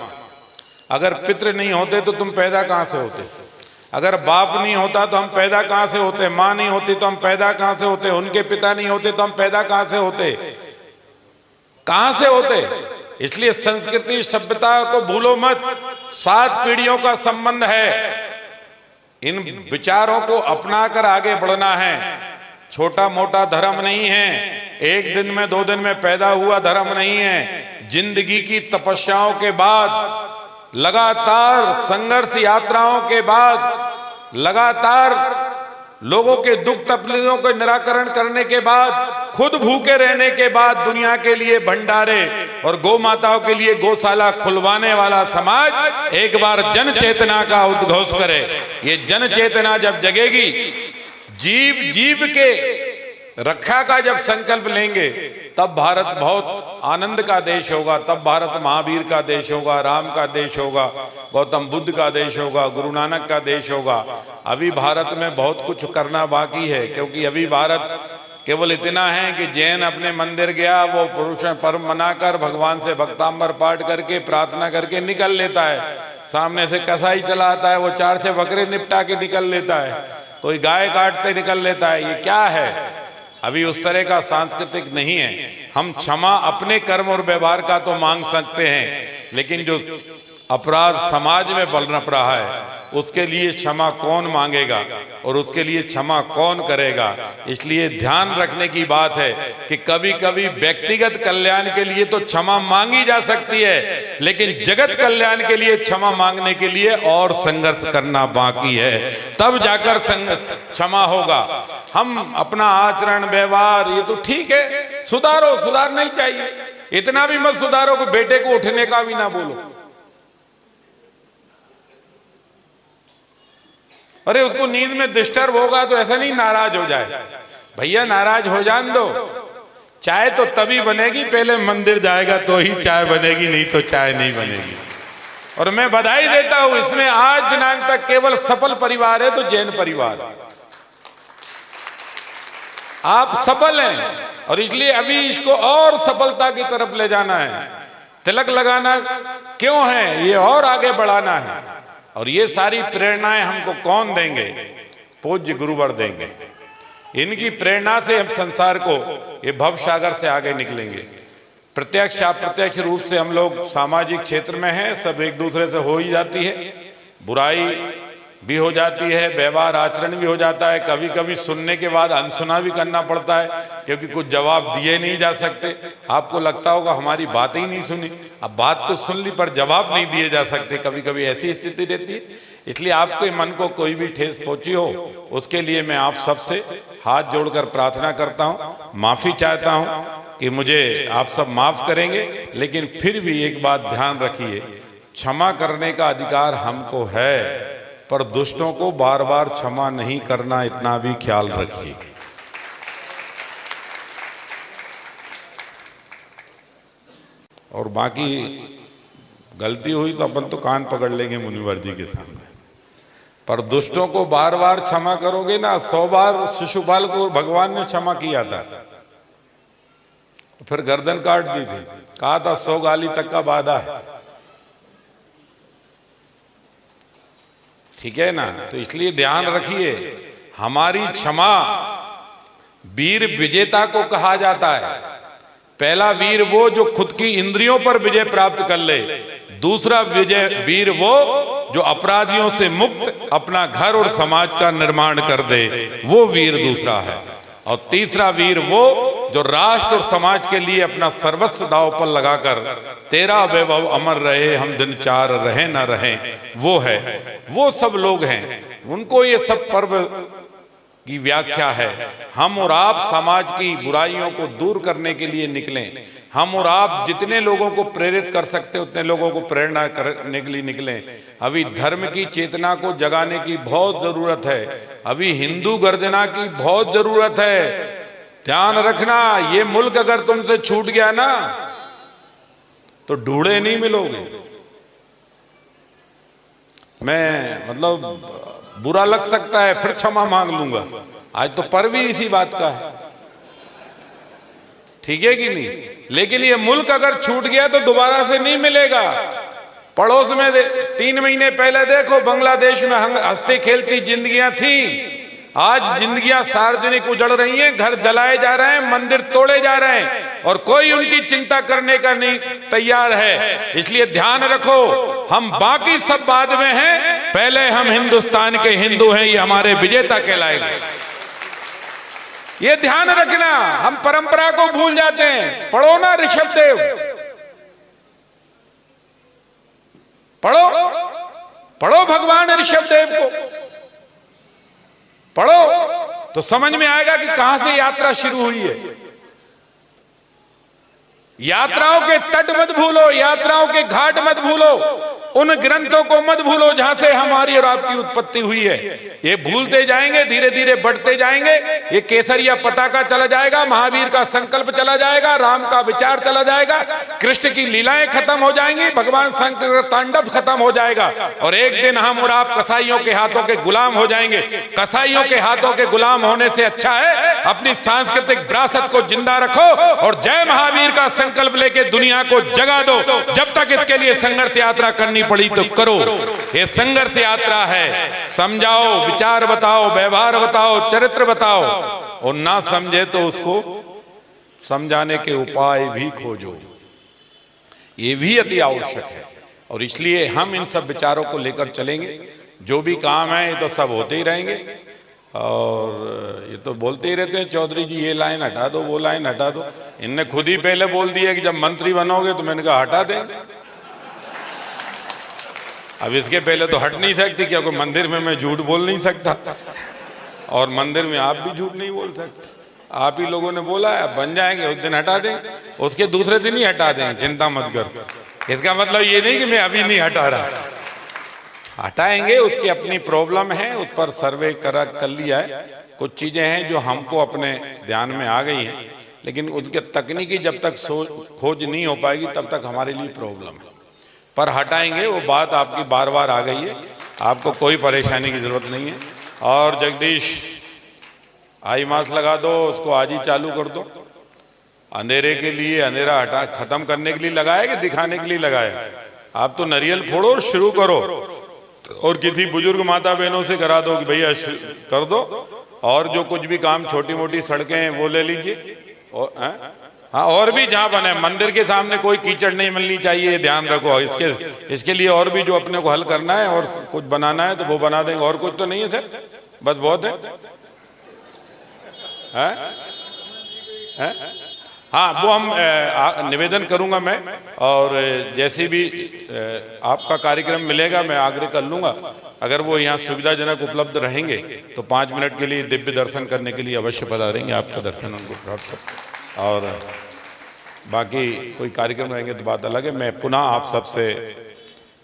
अगर पितृ नहीं होते तो तुम पैदा कहां से होते? अगर बाप नहीं होता तो हम पैदा कहां से होते? मां नहीं होती तो हम पैदा कहां से होते? उनके पिता नहीं होते तो हम पैदा कहां से होते? कहां से होते? इसलिए संस्कृति सभ्यता को भूलो मत, 7 पीढ़ियों का संबंध है। इन विचारों को अपनाकर आगे बढ़ना है। छोटा मोटा धर्म नहीं है, एक दिन में 2 दिन में पैदा हुआ धर्म नहीं है। जिंदगी की तपस्याओं के बाद, लगातार संघर्ष यात्राओं के बाद, लगातार लोगों के दुख तकलीफों को निराकरण करने के बाद, खुद भूखे रहने के बाद दुनिया के लिए भंडारे और गौ माताओं के लिए गौशाला खुलवाने वाला समाज एक बार जन चेतना का उद्घोष करे। ये जन चेतना जब जगेगी, जीव जीव के रक्षा का जब संकल्प लेंगे, तब भारत बहुत आनंद का देश होगा, तब भारत महावीर का देश होगा, राम का देश होगा, गौतम बुद्ध का देश होगा, गुरु नानक का देश होगा। अभी भारत में बहुत कुछ करना बाकी है, क्योंकि अभी भारत केवल इतना है कि जैन अपने मंदिर गया, वो पुरुष पर्व मनाकर भगवान से भक्तांबर पाठ करके प्रार्थना करके निकल लेता है। सामने से कसाई चला आता है, वो 4-6 बकरे निपटा के निकल लेता है, कोई गाय काटते निकल लेता है। ये क्या है? अभी उस तरह का सांस्कृतिक नहीं है। हम क्षमा अपने कर्म और व्यवहार का तो मांग सकते हैं, लेकिन जो अपराध समाज में पनप रहा है उसके लिए क्षमा कौन मांगेगा और उसके लिए क्षमा कौन करेगा? इसलिए ध्यान रखने की बात है कि कभी कभी व्यक्तिगत कल्याण के लिए तो क्षमा मांगी जा सकती है, लेकिन जगत कल्याण के लिए क्षमा मांगने के लिए और संघर्ष करना बाकी है, तब जाकर क्षमा होगा। हम अपना आचरण व्यवहार ये तो ठीक है, सुधारो, सुधारना ही चाहिए, इतना भी मत सुधारो कि बेटे को उठने का भी ना बोलो। अरे उसको नींद में डिस्टर्ब होगा तो ऐसा नहीं नाराज हो जाए। भैया नाराज हो जान दो, चाय तो तभी बनेगी, पहले मंदिर जाएगा तो ही चाय बनेगी, नहीं तो चाय नहीं बनेगी। और मैं बधाई देता हूं, इसमें आज दिनांक तक केवल सफल परिवार है तो जैन परिवार। आप सफल हैं और इसलिए अभी इसको और सफलता की तरफ ले जाना है। तिलक लगाना क्यों है, ये और आगे बढ़ाना है। और ये सारी प्रेरणाएं हमको कौन देंगे? पूज्य गुरुवर देंगे। इनकी प्रेरणा से हम संसार को ये भव सागर से आगे निकलेंगे। प्रत्यक्ष अप्रत्यक्ष रूप से हम लोग सामाजिक क्षेत्र में हैं, सब एक दूसरे से हो ही जाती है, बुराई भी हो जाती है, व्यवहार आचरण भी हो जाता है। कभी कभी सुनने के बाद अनसुना भी करना पड़ता है, क्योंकि कुछ जवाब दिए नहीं जा सकते। आपको लगता होगा हमारी बात ही नहीं सुनी, अब बात तो सुन ली पर जवाब नहीं दिए जा सकते, कभी कभी ऐसी स्थिति रहती है। इसलिए आपके मन को कोई भी ठेस पहुंची हो, उसके लिए मैं आप सबसे हाथ जोड़कर प्रार्थना करता हूं, माफी चाहता हूं कि मुझे आप सब माफ करेंगे। लेकिन फिर भी एक बात ध्यान रखिए, क्षमा करने का अधिकार हमको है, पर दुष्टों को बार बार क्षमा नहीं करना, इतना भी ख्याल रखिए। और बाकी गलती हुई तो अपन तो कान पकड़ लेंगे मुनिवर जी के सामने, पर दुष्टों को बार बार क्षमा करोगे ना। 100 बार शिशुपाल को भगवान ने क्षमा किया था, फिर गर्दन काट दी थी, कहा था 100 गाली तक का वादा है, ठीक है ना। तो इसलिए ध्यान रखिए, हमारी क्षमा वीर विजेता को कहा जाता है। पहला वीर वो जो खुद की इंद्रियों पर विजय प्राप्त कर ले, दूसरा वीर वो जो अपराधियों से मुक्त अपना घर और समाज का निर्माण कर दे, वो वीर दूसरा है। और तीसरा वीर वो जो राष्ट्र और समाज के लिए अपना सर्वस्व दांव पर लगाकर तेरा वैभव अमर रहे हम दिन चार रहे न रहे, वो है। वो सब लोग हैं, उनको ये सब पर्व की व्याख्या है। हम और आप समाज की बुराइयों को दूर करने के लिए निकलें। हम और आप जितने लोगों को प्रेरित कर सकते उतने लोगों को प्रेरणा करने के लिए निकलें। अभी धर्म की चेतना को जगाने की बहुत जरूरत है, अभी हिंदू गर्जना की बहुत जरूरत है। ध्यान रखना, ये मुल्क अगर तुमसे छूट गया ना तो ढूंढे नहीं मिलोगे। मैं मतलब बुरा लग सकता है, फिर क्षमा मांग लूंगा। आज तो पर्व भी इसी बात का है, ठीक है कि नहीं। लेकिन ये मुल्क अगर छूट गया तो दोबारा से नहीं मिलेगा। पड़ोस में 3 महीने पहले देखो बांग्लादेश में हंसती खेलती जिंदगियां थी, आज जिंदगियां सार्वजनिक उजड़ रही हैं, घर जलाए जा रहे हैं, मंदिर तोड़े जा रहे हैं और कोई उनकी चिंता करने का नहीं तैयार है। इसलिए ध्यान रखो, हम बाकी सब बाद में हैं, पहले हम हिंदुस्तान के हिंदू हैं, ये हमारे विजेता कहलाएंगे। ये ध्यान रखना, हम परंपरा को भूल जाते हैं। पढ़ो ना ऋषभ देव, पढ़ो पढ़ो भगवान ऋषभ देव को पढ़ो तो समझ में आएगा कि कहां से यात्रा शुरू हुई है। यात्राओं के तट मत भूलो, यात्राओं के घाट मत भूलो, उन ग्रंथों को मत भूलो जहां से हमारी और आपकी उत्पत्ति हुई है। ये भूलते जाएंगे, धीरे धीरे बढ़ते जाएंगे। ये केसरिया पताका चला जाएगा, महावीर का संकल्प चला जाएगा, राम का विचार चला जाएगा, कृष्ण की लीलाएं खत्म हो जाएंगी, भगवान शंकर का तांडव खत्म हो जाएगा और एक दिन हम और आप कसाईयों के हाथों के गुलाम हो जाएंगे। कसाईयों के हाथों के गुलाम होने से अच्छा है अपनी सांस्कृतिक विरासत को जिंदा रखो और जय महावीर का संकल्प लेके दुनिया को जगा दो। जब तक इसके लिए संघर्ष यात्रा करनी पड़ी तो करो। ये संघर्ष यात्रा है, समझाओ, विचार बताओ, व्यवहार बताओ, चरित्र बताओ और ना समझे तो उसको समझाने के उपाय भी खोजो। ये भी अति आवश्यक है और इसलिए हम इन सब विचारों को लेकर चलेंगे। जो भी काम है ये तो सब होते ही रहेंगे और ये तो बोलते ही रहते हैं, चौधरी जी ये लाइन हटा दो, वो लाइन हटा दो। इनने खुद ही पहले बोल दिया कि जब मंत्री बनोगे तो मैंने कहा हटा देंगे। अब इसके पहले तो हट नहीं सकती क्योंकि मंदिर में मैं झूठ बोल नहीं सकता और मंदिर में आप भी झूठ नहीं बोल सकते। आप ही लोगों ने बोला है बन जाएंगे, उस दिन हटा दें, उसके दूसरे दिन ही हटा दें, चिंता मत कर। इसका मतलब ये नहीं कि मैं अभी नहीं हटा रहा, हटाएंगे। उसकी अपनी प्रॉब्लम है, उस पर सर्वे कर लिया है। कुछ चीजें हैं जो हमको अपने ध्यान में आ गई हैं, लेकिन उसके तकनीकी जब तक खोज नहीं हो पाएगी तब तक हमारे लिए प्रॉब्लम है, पर हटाएंगे। वो बात आपकी बार बार आ गई है, आपको कोई परेशानी की जरूरत नहीं है। और जगदीश आई मास्क लगा दो, उसको आज ही चालू कर दो। अंधेरे के लिए, अंधेरा हटा खत्म करने के लिए लगाया कि दिखाने के लिए लगाया? आप तो नारियल फोड़ो और शुरू करो, और किसी बुजुर्ग माता बहनों से करा दो कि भैया कर दो, और जो कुछ भी काम छोटी मोटी सड़कें हैं वो ले लीजिए। और हाँ, और भी जहाँ बने, मंदिर के सामने कोई कीचड़ नहीं मिलनी चाहिए, ध्यान रखो। इसके लिए और भी जो अपने को हल करना है और कुछ बनाना है तो वो बना देंगे। और कुछ तो नहीं है सर, बस बहुत है? हाँ, वो हम निवेदन करूंगा मैं, और जैसे भी आपका कार्यक्रम मिलेगा मैं आग्रह कर लूंगा, अगर वो यहाँ सुविधाजनक उपलब्ध रहेंगे तो 5 मिनट के लिए दिव्य दर्शन करने के लिए अवश्य पधारेंगे। आपका दर्शन उनको प्राप्त कर, और बाकी कोई कार्यक्रम रहेंगे तो बात अलग है। मैं पुनः आप सबसे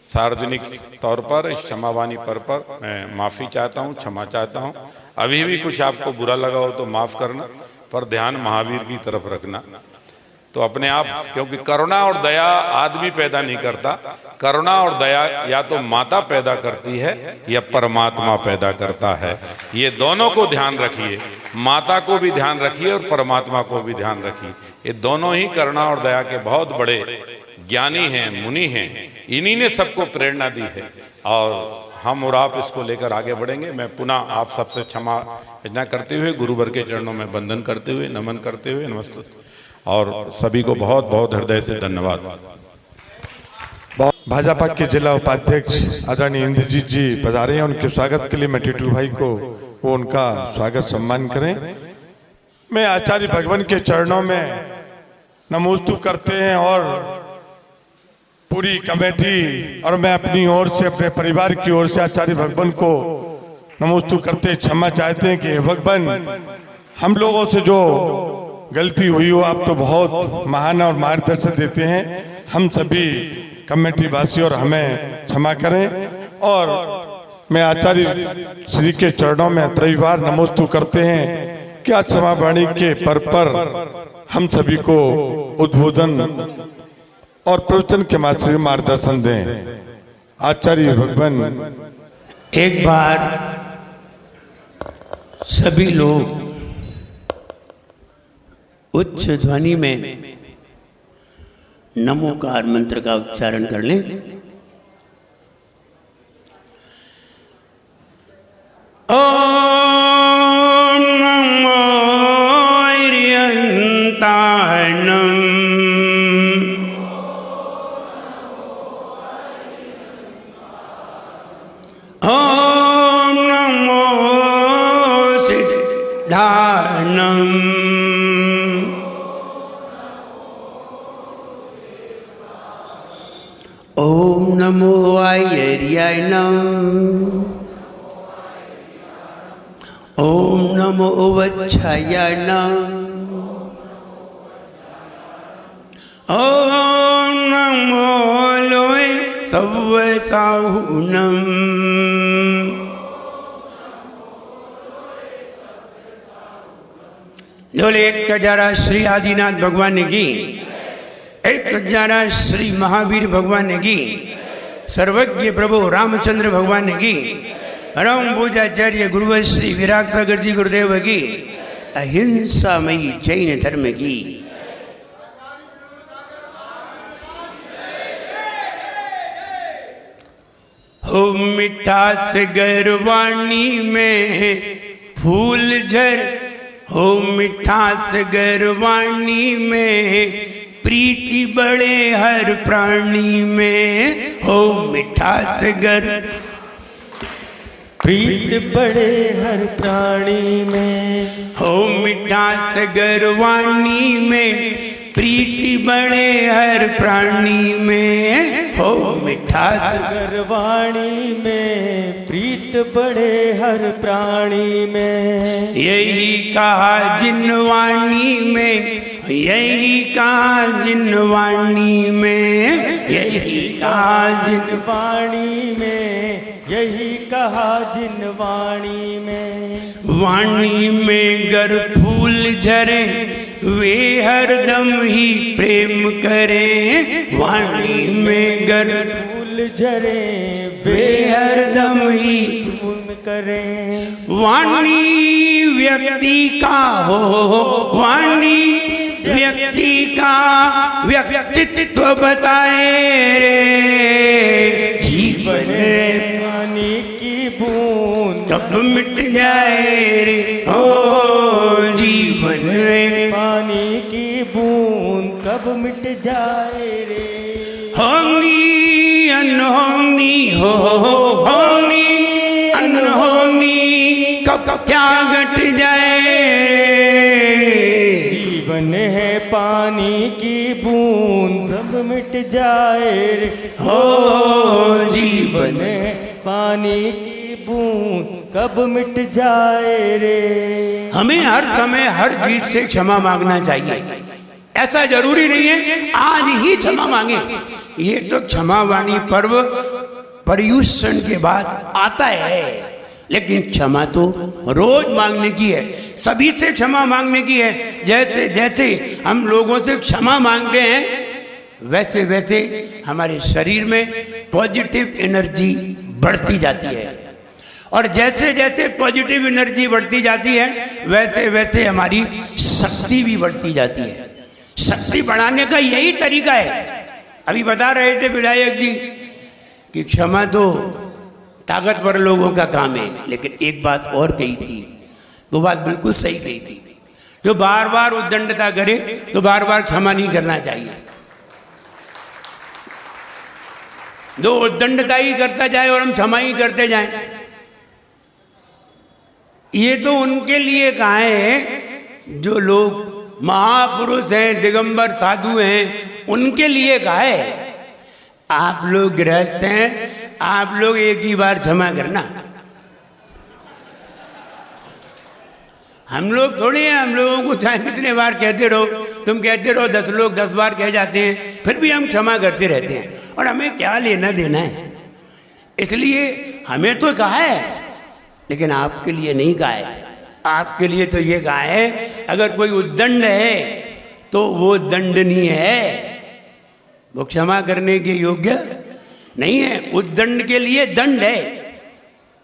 सार्वजनिक तौर पर इस क्षमावाणी पर मैं माफ़ी चाहता हूँ, क्षमा चाहता हूँ। अभी भी कुछ आपको बुरा लगा हो तो माफ़ करना, पर ध्यान महावीर की तरफ रखना। तो अपने आप, क्योंकि करुणा और दया आदमी पैदा नहीं करता, करुणा और दया या तो माता पैदा करती है या परमात्मा पैदा करता है। ये दोनों को ध्यान रखिए, माता को भी ध्यान रखिए और परमात्मा को भी ध्यान रखिए। ये दोनों ही करुणा और दया के बहुत बड़े ज्ञानी हैं, मुनि हैं, इन्हीं ने सबको प्रेरणा दी है, और हम और आप इसको लेकर आगे बढ़ेंगे। मैं पुनः आप सबसे क्षमा याचना करते हुए, गुरुवर के चरणों में वंदन करते हुए, नमन करते हुए, नमस्ते, और सभी को बहुत बहुत हृदय से धन्यवाद। भाजपा के जिला उपाध्यक्ष आदरणीय इंद्रजीत जी पधारे हैं, उनके स्वागत के लिए मैं टिटू भाई को वो उनका स्वागत सम्मान करें। मैं आचार्य भगवान के चरणों में नमोस्तु करते हैं, और पूरी कमेटी और मैं अपनी ओर से, अपने परिवार की ओर से आचार्य भगवान को नमोस्तु करते क्षमा चाहते हैं कि हे भगवान, हम लोगों से जो गलती हुई हो, आप तो बहुत महान और मार्गदर्शन देते हैं, हम सभी कमेटी वासी और हमें क्षमा करें। और मैं आचार्य श्री के चरणों में त्रैवार नमोस्तु करते हैं कि आज क्षमावाणी के पर हम सभी को उद्बोधन और प्रवचन के माध्यम से मार्गदर्शन दें। आचार्य भगवान। एक बार सभी लोग उच्च ध्वनि में नमोकार मंत्र का उच्चारण कर लें। ओम नमो अरिहंताणं। ओम नमो सिद्धाणं। ओम नमो आयर्यायणं। ओम नमो वच्छायाणं। ओम नमो लोय सव्वसाहुणं। बोले एक जरा श्री आदिनाथ भगवान की, एक जरा श्री महावीर भगवान की, सर्वज्ञ प्रभु रामचंद्र भगवान की, परम पूजाचार्य गुरुवर श्री विराट सागर जी गुरुदेव की, अहिंसामयी जैन धर्म की। हो मिठास गरवाणी में फूल झर, हो मिठास गरवाणी में प्रीति बड़े हर प्राणी में। हो मिठास गर प्रीत बड़े हर प्राणी में। हो मिठास गरवाणी में प्रीति बड़े हर प्राणी में। हो मिठास गरवाणी में प्रीत बड़े हर प्राणी में। यही कहा जिन वाणी में, यही कहा जिन वाणी में, यही कहा जिन वाणी में, यही कहा जिन वाणी में। वाणी में गर फूल झरे वे हरदम ही प्रेम करें। वाणी में गर फूल झरे वे हरदम ही प्रेम करें। वाणी व्यक्ति का हो वाणी व्यक्ति का व्यक्तित्व बताए रे। जीवन पानी की बूंद कब मिट जाए रे हो जीवन में पानी की बूंद कब मिट जाए रे। होंगी अनहोनी हो होंगी अनहोनी कब क्या घट जाए। जीवन है पानी की बूंद सब मिट जाए रे। हो जीवन है पानी की बूंद कब मिट जाए रे। हमें हर समय हर चीज से क्षमा मांगना चाहिए। ऐसा जरूरी नहीं है आज ही क्षमा मांगे। ये तो क्षमा वाणी पर्व पर्युषण के बाद आता है, लेकिन क्षमा तो रोज मांगने की है, सभी से क्षमा मांगने की है। जैसे जैसे हम लोगों से क्षमा मांगते हैं वैसे वैसे हमारे शरीर में पॉजिटिव एनर्जी बढ़ती जाती है, और जैसे जैसे पॉजिटिव एनर्जी बढ़ती जाती है वैसे वैसे हमारी शक्ति भी बढ़ती जाती है। शक्ति बढ़ाने का यही तरीका है। अभी बता रहे थे विधायक जी कि क्षमा तो ताकतवर लोगों का काम है, लेकिन एक बात और कही थी, वो बात बिल्कुल सही कही थी। जो बार बार उद्दंडता करे तो बार बार क्षमा नहीं करना चाहिए। जो उद्दंडता ही करता जाए और हम क्षमा ही करते जाएं, ये तो उनके लिए कहा है जो लोग महापुरुष हैं, दिगंबर साधु हैं, उनके लिए कहा है। आप लोग गृहस्थ हैं, आप लोग एक ही बार क्षमा करना। हम लोग थोड़ी हैं, हम लोगों को चाहे कितने बार कहते रहो, तुम कहते रहो 10 लोग 10 बार कह जाते हैं, फिर भी हम क्षमा करते रहते हैं, और हमें क्या लेना देना है। इसलिए हमें तो कहा है, लेकिन आपके लिए नहीं कहा है। आपके लिए तो ये कहा है अगर कोई उद्दंड है तो वो दंडनीय है, वो क्षमा करने के योग्य नहीं है। उद्दंड के लिए दंड है,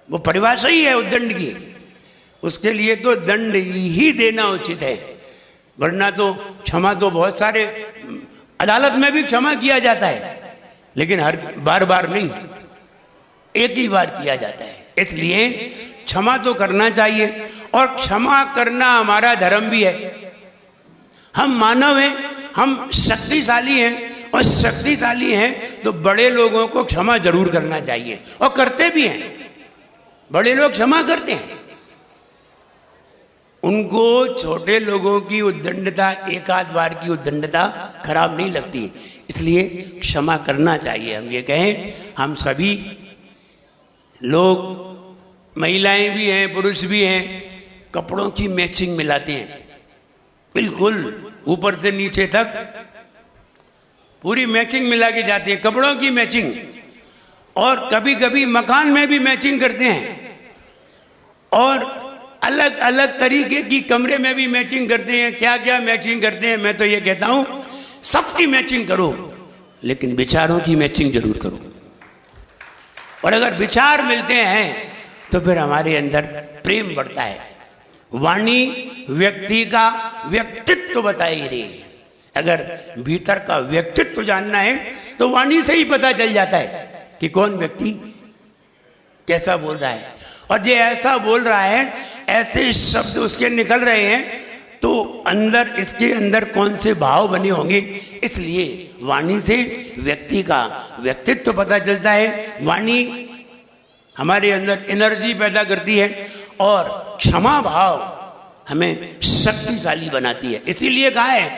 वो परिभाषा ही है उद्दंड की, उसके लिए तो दंड ही देना उचित है। वरना तो क्षमा तो बहुत सारे अदालत में भी क्षमा किया जाता है, लेकिन हर बार बार नहीं, एक ही बार किया जाता है। इसलिए क्षमा तो करना चाहिए, और क्षमा करना हमारा धर्म भी है। हम मानव हैं, हम शक्तिशाली हैं, और शक्तिशाली हैं तो बड़े लोगों को क्षमा जरूर करना चाहिए, और करते भी हैं। बड़े लोग क्षमा करते हैं, उनको छोटे लोगों की उद्दंडता, एक आध बार की उद्दंडता खराब नहीं लगती, इसलिए क्षमा करना चाहिए। हम ये कहें, हम सभी लोग, महिलाएं भी हैं, पुरुष भी हैं, कपड़ों की मैचिंग मिलाते हैं, बिल्कुल ऊपर से नीचे तक पूरी मैचिंग मिला के जाते हैं, कपड़ों की मैचिंग। और कभी कभी मकान में भी मैचिंग करते हैं, और अलग अलग तरीके की कमरे में भी मैचिंग करते हैं। क्या क्या मैचिंग करते हैं, मैं तो ये कहता हूं सबकी मैचिंग करो, लेकिन विचारों की मैचिंग जरूर करो। और अगर विचार मिलते हैं तो फिर हमारे अंदर प्रेम बढ़ता है। वाणी व्यक्ति का व्यक्तित्व बताई रही है। अगर भीतर का व्यक्तित्व जानना है तो वाणी से ही पता चल जाता है कि कौन व्यक्ति कैसा बोल रहा है, और जो ऐसा बोल रहा है, ऐसे शब्द उसके निकल रहे हैं, तो अंदर, इसके अंदर कौन से भाव बने होंगे। इसलिए वाणी से व्यक्ति का व्यक्तित्व पता चलता है। वाणी हमारे अंदर एनर्जी पैदा करती है, और क्षमा भाव हमें शक्तिशाली बनाती है। इसीलिए कहा है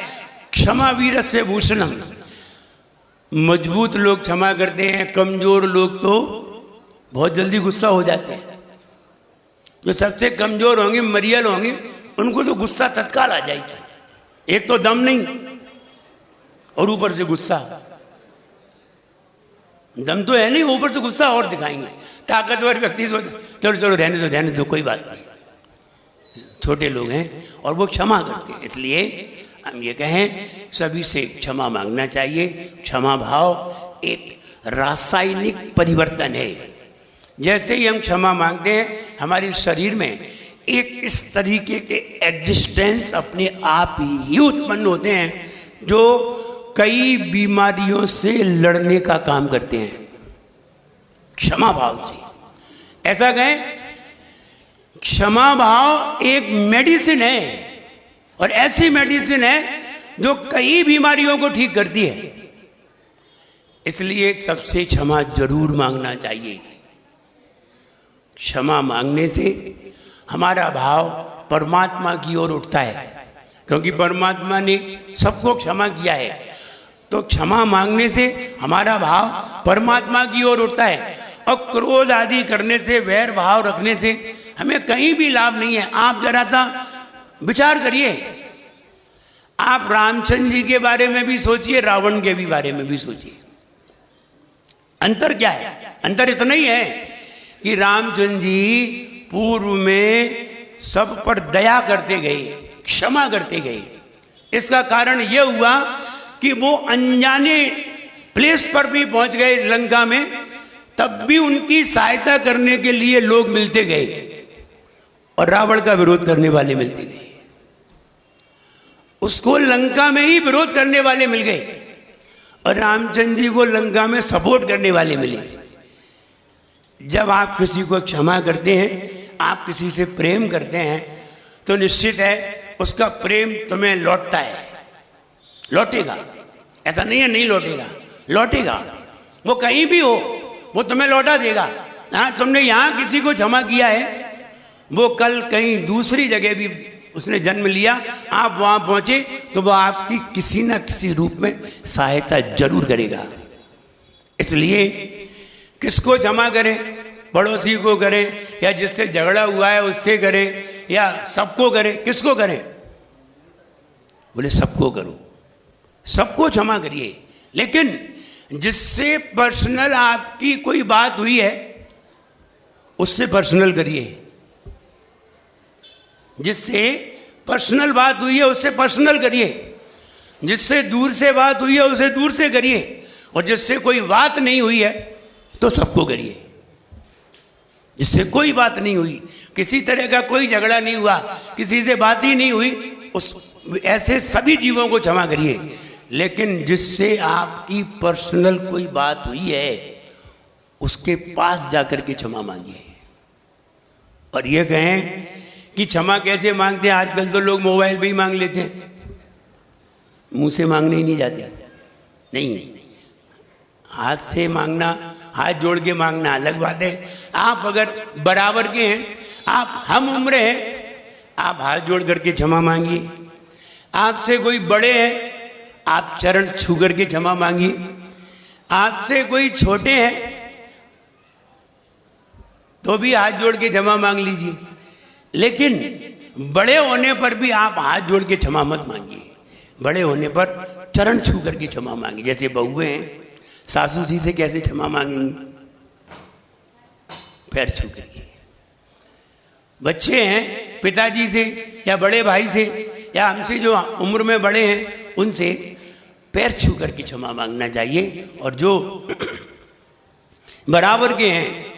क्षमा वीरस्य भूषणम। मजबूत लोग क्षमा करते हैं, कमजोर लोग तो बहुत जल्दी गुस्सा हो जाते हैं। जो सबसे कमजोर होंगे, मरियल होंगे, उनको तो गुस्सा तत्काल आ जाएगा। एक तो दम नहीं, और ऊपर से गुस्सा। दम तो है नहीं, ऊपर से गुस्सा और दिखाएंगे। ताकतवर व्यक्ति तो चलो चलो रहने दो कोई बात नहीं, छोटे लोग हैं और वो क्षमा करते हैं। इसलिए हम ये कहें, सभी से क्षमा मांगना चाहिए। क्षमा भाव एक रासायनिक परिवर्तन है। जैसे ही हम क्षमा मांगते हैं, हमारे शरीर में एक इस तरीके के एग्जिस्टेंस अपने आप ही उत्पन्न होते हैं जो कई बीमारियों से लड़ने का काम करते हैं क्षमा भाव से। ऐसा कहें, क्षमा भाव एक मेडिसिन है, और ऐसी मेडिसिन है जो कई बीमारियों को ठीक करती है। इसलिए सबसे क्षमा जरूर मांगना चाहिए। क्षमा मांगने से हमारा भाव परमात्मा की ओर उठता है, क्योंकि परमात्मा ने सबको क्षमा किया है। तो क्षमा मांगने से हमारा भाव परमात्मा की ओर उठता है। और क्रोध आदि करने से, वैर भाव रखने से हमें कहीं भी लाभ नहीं है। आप जरा सा विचार करिए, आप रामचंद्र जी के बारे में भी सोचिए, रावण के भी बारे में भी सोचिए। अंतर क्या है? अंतर इतना ही है कि रामचंद्र जी पूर्व में सब पर दया करते गए, क्षमा करते गए। इसका कारण यह हुआ कि वो अनजाने प्लेस पर भी पहुंच गए लंका में, तब भी उनकी सहायता करने के लिए लोग मिलते गए और रावण का विरोध करने वाले मिलते गए। उसको लंका में ही विरोध करने वाले मिल गए और रामचंद्र जी को लंका में सपोर्ट करने वाले मिले। जब आप किसी को क्षमा करते हैं, आप किसी से प्रेम करते हैं, तो निश्चित है उसका प्रेम तुम्हें लौटता है, लौटेगा। ऐसा नहीं है नहीं लौटेगा, लौटेगा। वो कहीं भी हो वो तुम्हें लौटा देगा। हाँ, तुमने यहाँ किसी को क्षमा किया है, वो कल कहीं दूसरी जगह भी उसने जन्म लिया, आप वहाँ पहुँचे तो वो आपकी किसी न किसी रूप में सहायता जरूर करेगा। इसलिए किसको क्षमा करें? पड़ोसी को करें, या जिससे झगड़ा हुआ है उससे करें, या सबको करें? किसको करें? बोले सबको करो, सबको क्षमा करिए। लेकिन जिससे पर्सनल आपकी कोई बात हुई है उससे पर्सनल करिए। जिससे पर्सनल बात हुई है उससे पर्सनल करिए। जिससे दूर से बात हुई है उसे दूर से करिए। और जिससे कोई बात नहीं हुई है तो सबको करिए। जिससे कोई बात नहीं हुई, किसी तरह का कोई झगड़ा नहीं हुआ, किसी से बात ही नहीं हुई, उस ऐसे सभी जीवों को क्षमा करिए। लेकिन जिससे आपकी पर्सनल कोई बात हुई है उसके पास जाकर के क्षमा मांगिए। और ये कहें कि क्षमा कैसे मांगते हैं? आजकल तो लोग मोबाइल पे ही मांग लेते हैं, मुंह से मांगने ही नहीं जाते। नहीं, हाथ से मांगना, हाथ जोड़ के मांगना अलग बात है। आप अगर बराबर के हैं, आप हम उम्र हैं, आप हाथ जोड़ करके क्षमा मांगिए। आपसे कोई बड़े हैं, आप चरण छू करके क्षमा मांगिए। आपसे कोई छोटे हैं तो भी हाथ जोड़ के क्षमा मांग लीजिए। लेकिन बड़े होने पर भी आप हाथ जोड़ के क्षमा मत मांगिए। बड़े होने पर चरण छू करके क्षमा मांगिए। जैसे बहुएं हैं, सासू जी से कैसे क्षमा मांगेंगी? पैर छू करके। बच्चे हैं, पिताजी से या बड़े भाई से या हमसे जो उम्र में बड़े हैं उनसे पैर छू करके क्षमा मांगना चाहिए। और जो बराबर के हैं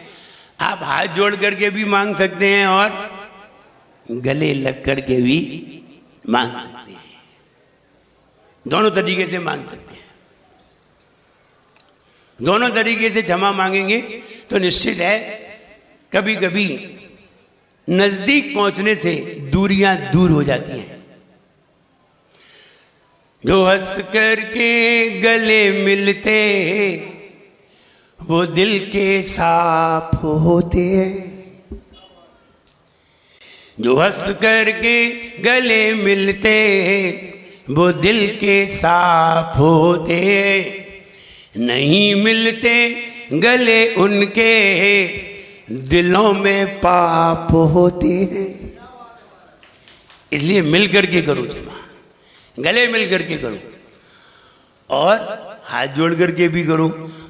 आप हाथ जोड़ करके भी मांग सकते हैं और गले लग करके भी मांग सकते हैं। दोनों तरीके से मांग सकते हैं। दोनों तरीके से क्षमा मांगेंगे तो निश्चित है कभी कभी नजदीक पहुंचने से दूरियां दूर हो जाती हैं। जो हंस करके गले मिलते वो दिल के साफ होते हैं। जो हंस करके गले मिलते वो दिल के साफ होते, नहीं मिलते गले उनके दिलों में पाप होते हैं। इसलिए मिल करके करो क्षमा, गले मिल करके करो और हाथ जोड़ करके भी करो।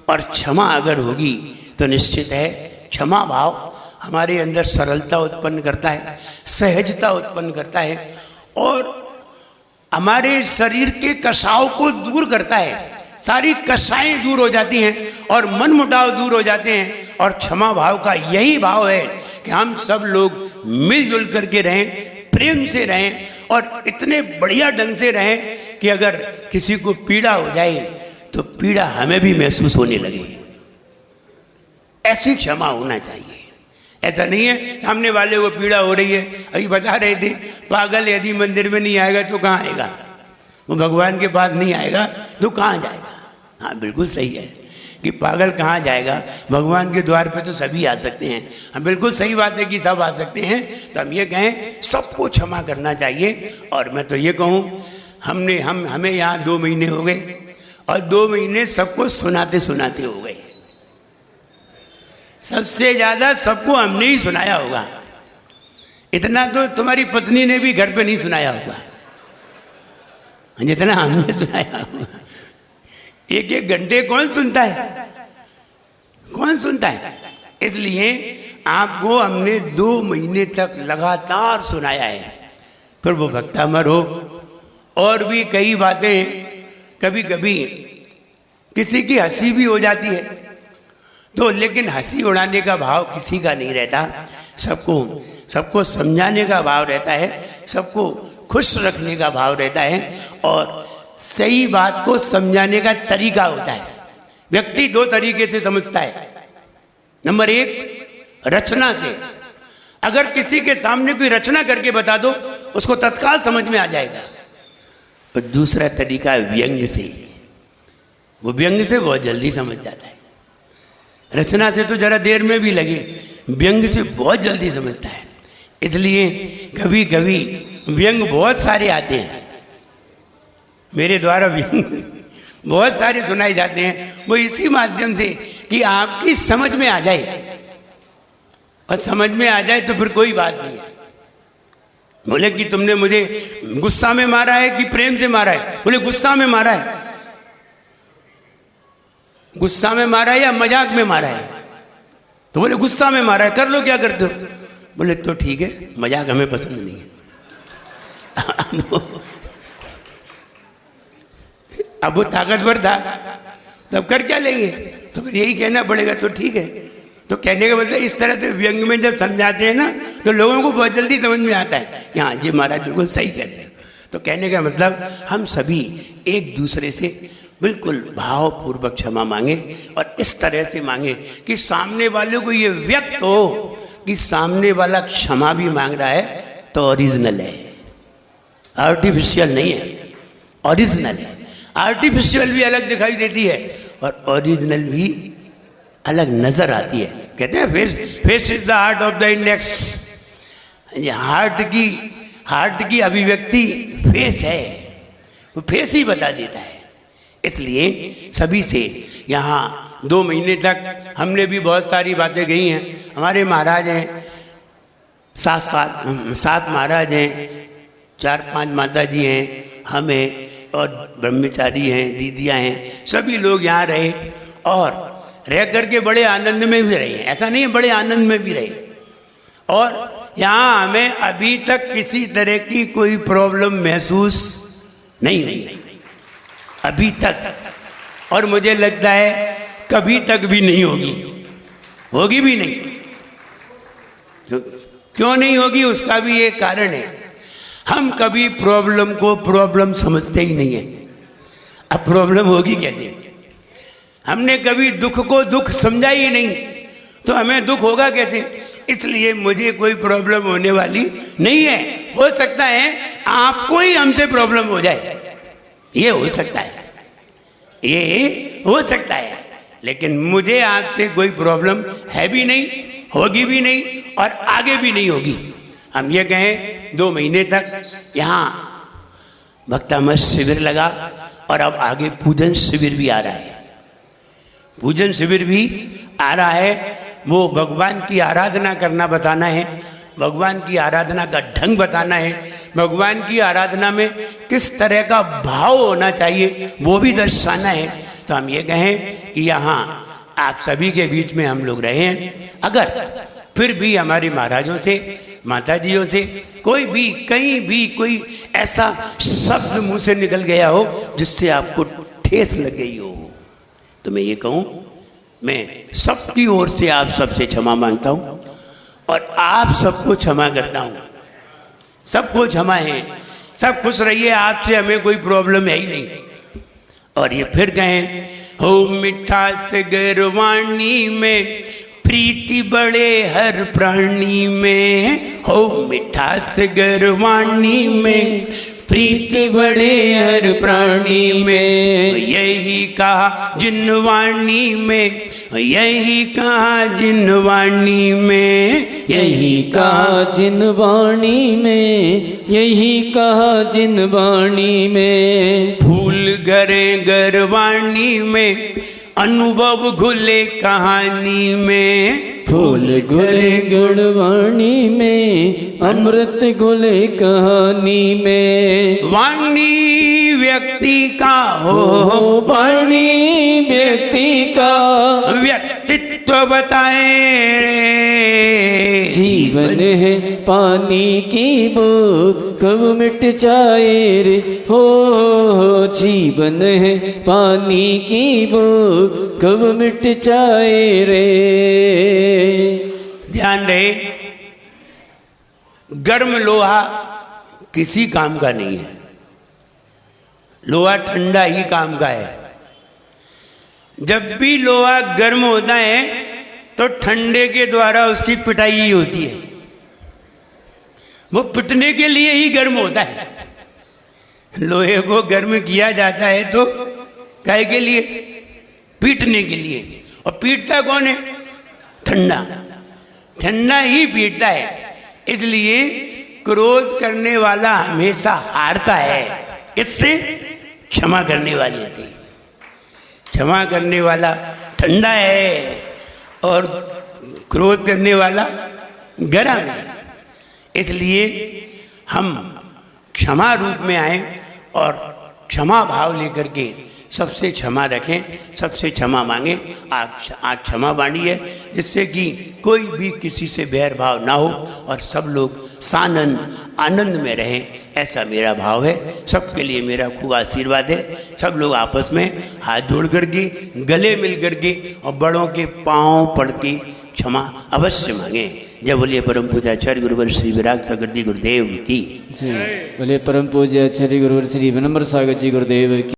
और क्षमा अगर होगी तो निश्चित है क्षमा भाव हमारे अंदर सरलता उत्पन्न करता है, सहजता उत्पन्न करता है और हमारे शरीर के कसाव को दूर करता है। सारी कसाएं दूर हो जाती हैं और मन मुटाव दूर हो जाते हैं। और क्षमा भाव का यही भाव है कि हम सब लोग मिलजुल करके रहें, प्रेम से रहें और इतने बढ़िया ढंग से रहें कि अगर किसी को पीड़ा हो जाए तो पीड़ा हमें भी महसूस होने लगे। ऐसी क्षमा होना चाहिए। ऐसा नहीं है सामने वाले को पीड़ा हो रही है, अभी बता रहे थे पागल यदि मंदिर में नहीं आएगा तो कहाँ आएगा, वो भगवान के पास नहीं आएगा तो कहाँ जाएगा। हाँ बिल्कुल सही है कि पागल कहाँ जाएगा, भगवान के द्वार पे तो सभी आ सकते हैं। हाँ बिल्कुल सही बात है कि सब आ सकते हैं। तो हम ये कहें सबको क्षमा करना चाहिए। और मैं तो ये कहूँ हमें यहाँ 2 महीने हो गए और 2 महीने सबको सुनाते सुनाते हो गए। सबसे ज्यादा सबको हमने ही सुनाया होगा। इतना तो तुम्हारी पत्नी ने भी घर पे नहीं सुनाया होगा जितना हमने सुनाया होगा। 1-1 घंटे कौन सुनता है, कौन सुनता है। इसलिए आपको हमने 2 महीने तक लगातार सुनाया है। फिर वो भक्तामर हो और भी कई बातें, कभी कभी किसी की हंसी भी हो जाती है तो, लेकिन हंसी उड़ाने का भाव किसी का नहीं रहता। सबको समझाने का भाव रहता है, सबको खुश रखने का भाव रहता है और सही बात को समझाने का तरीका होता है। व्यक्ति 2 तरीके से समझता है। नंबर 1 रचना से, अगर किसी के सामने कोई रचना करके बता दो उसको तत्काल समझ में आ जाएगा। और दूसरा तरीका है व्यंग्य से, वो व्यंग्य से बहुत जल्दी समझ जाता है। रचना से तो जरा देर में भी लगे, व्यंग्य से बहुत जल्दी समझता है। इसलिए कभी कभी व्यंग बहुत सारे आते हैं, मेरे द्वारा व्यंग बहुत सारे सुनाए जाते हैं। वो इसी माध्यम से कि आपकी समझ में आ जाए, और समझ में आ जाए तो फिर कोई बात नहीं है। बोले कि तुमने मुझे गुस्सा में मारा है कि प्रेम से मारा है, बोले गुस्सा में मारा है। गुस्सा में मारा है या मजाक में मारा है, तो बोले गुस्सा में मारा है, कर लो क्या करते हो। बोले तो ठीक है, मजाक हमें पसंद नहीं है। अब वो ताकतवर था तो अब कर क्या लेंगे, तो फिर यही कहना पड़ेगा तो ठीक है। तो कहने का मतलब इस तरह से व्यंग में जब समझाते हैं ना तो लोगों को बहुत जल्दी समझ में आता है कि हाँ जी महाराज बिल्कुल सही कह रहे हैं। तो कहने का मतलब हम सभी एक दूसरे से बिल्कुल भावपूर्वक क्षमा मांगे और इस तरह से मांगे कि सामने वाले को ये व्यक्त हो कि सामने वाला क्षमा भी मांग रहा है तो ओरिजिनल है, आर्टिफिशियल नहीं है, ओरिजिनल है। आर्टिफिशियल भी अलग दिखाई देती है और ओरिजिनल भी अलग नजर आती है। कहते हैं face is the art of the index. Heart की अभिव्यक्ति फेस है, वो फेस ही बता देता है। इसलिए सभी से यहाँ 2 महीने तक हमने भी बहुत सारी बातें कही हैं। हमारे महाराज हैं 7 महाराज हैं, 4-5 माता जी हैं, हम हैं और ब्रह्मचारी हैं, दीदियाँ हैं, सभी लोग यहाँ रहे और रह करके बड़े आनंद में भी रहे। ऐसा नहीं है, बड़े आनंद में भी रहे। और यहाँ हमें अभी तक किसी तरह की कोई प्रॉब्लम महसूस नहीं हुई अभी तक, और मुझे लगता है कभी तक भी नहीं होगी भी नहीं। तो क्यों नहीं होगी उसका भी एक कारण है, हम कभी प्रॉब्लम को प्रॉब्लम समझते ही नहीं है। अब प्रॉब्लम होगी कैसे, हमने कभी दुख को दुख समझा ही नहीं तो हमें दुख होगा कैसे। इसलिए मुझे कोई प्रॉब्लम होने वाली नहीं है। हो सकता है आपको ही हमसे प्रॉब्लम हो जाए, ये हो सकता है, ये हो सकता है, लेकिन मुझे आपसे कोई प्रॉब्लम है भी नहीं, होगी भी नहीं और आगे भी नहीं होगी। हम ये कहें 2 महीने तक यहाँ भक्तामर शिविर लगा और अब आगे पूजन शिविर भी आ रहा है। पूजन शिविर भी आ रहा है, वो भगवान की आराधना करना बताना है, भगवान की आराधना का ढंग बताना है, भगवान की आराधना में किस तरह का भाव होना चाहिए वो भी दर्शाना है। तो हम ये कहें कि यहाँ आप सभी के बीच में हम लोग रहे हैं। अगर फिर भी हमारे महाराजों से, माताजियों से कोई भी कहीं भी कोई ऐसा शब्द मुंह से निकल गया हो जिससे आपको ठेस लग गई हो, तो मैं ये कहूँ, मैं सबकी ओर से आप सबसे क्षमा मांगता हूँ और आप सबको क्षमा करता हूँ। सबको क्षमा है, सब खुश रहिए, आपसे हमें कोई प्रॉब्लम है ही नहीं। और ये फिर कहें, हो मिठास गरवाणी में प्रीति बड़े हर प्राणी में, हो मिठास गरवाणी में प्रीति बड़े हर प्राणी में, यही कहा जिन वाणी में, यही कहा जिन वाणी में, यही कहा जिन वाणी में, यही कहा जिन वाणी में, फूल घरे गरवाणी में अनुभव घुले कहानी में, फूल घुले गुणवाणी में अमृत घुले कहानी में, वाणी व्यक्ति का हो वाणी व्यक्ति का व्यक्तित्व बताए रे, जीवन है पानी की बूंद कब मिट जाए रे, हो जीवन है पानी की बूंद कब मिट जाए रे। ध्यान रहे, गर्म लोहा किसी काम का नहीं है, लोहा ठंडा ही काम का है। जब भी लोहा गर्म होता है तो ठंडे के द्वारा उसकी पिटाई ही होती है, वो पिटने के लिए ही गर्म होता है। लोहे को गर्म किया जाता है तो काहे के लिए? पीटने के लिए। और पीटता कौन है? ठंडा, ठंडा ही पीटता है। इसलिए क्रोध करने वाला हमेशा हारता है। किससे? क्षमा करने वाले से। क्षमा करने वाला ठंडा है और क्रोध करने वाला गर्म है। इसलिए हम क्षमा रूप में आए और क्षमा भाव लेकर के सबसे क्षमा रखें, सबसे क्षमा मांगे। आज क्षमा बांटी है जिससे कि कोई भी किसी से बैर भाव ना हो और सब लोग सानंद आनंद में रहें, ऐसा मेरा भाव है। सबके लिए मेरा खूब आशीर्वाद है। सब लोग आपस में हाथ जोड़ करके, गले मिल करके और बड़ों के पाँव पड़ के क्षमा अवश्य मांगे। जय बोलिए परम पूज्य आचार्य गुरुवर श्री विराग सागर जी गुरुदेव की। जी बोलिए परम पूज्य आचार्य गुरुवर श्री विनम्र सागर जी गुरुदेव की।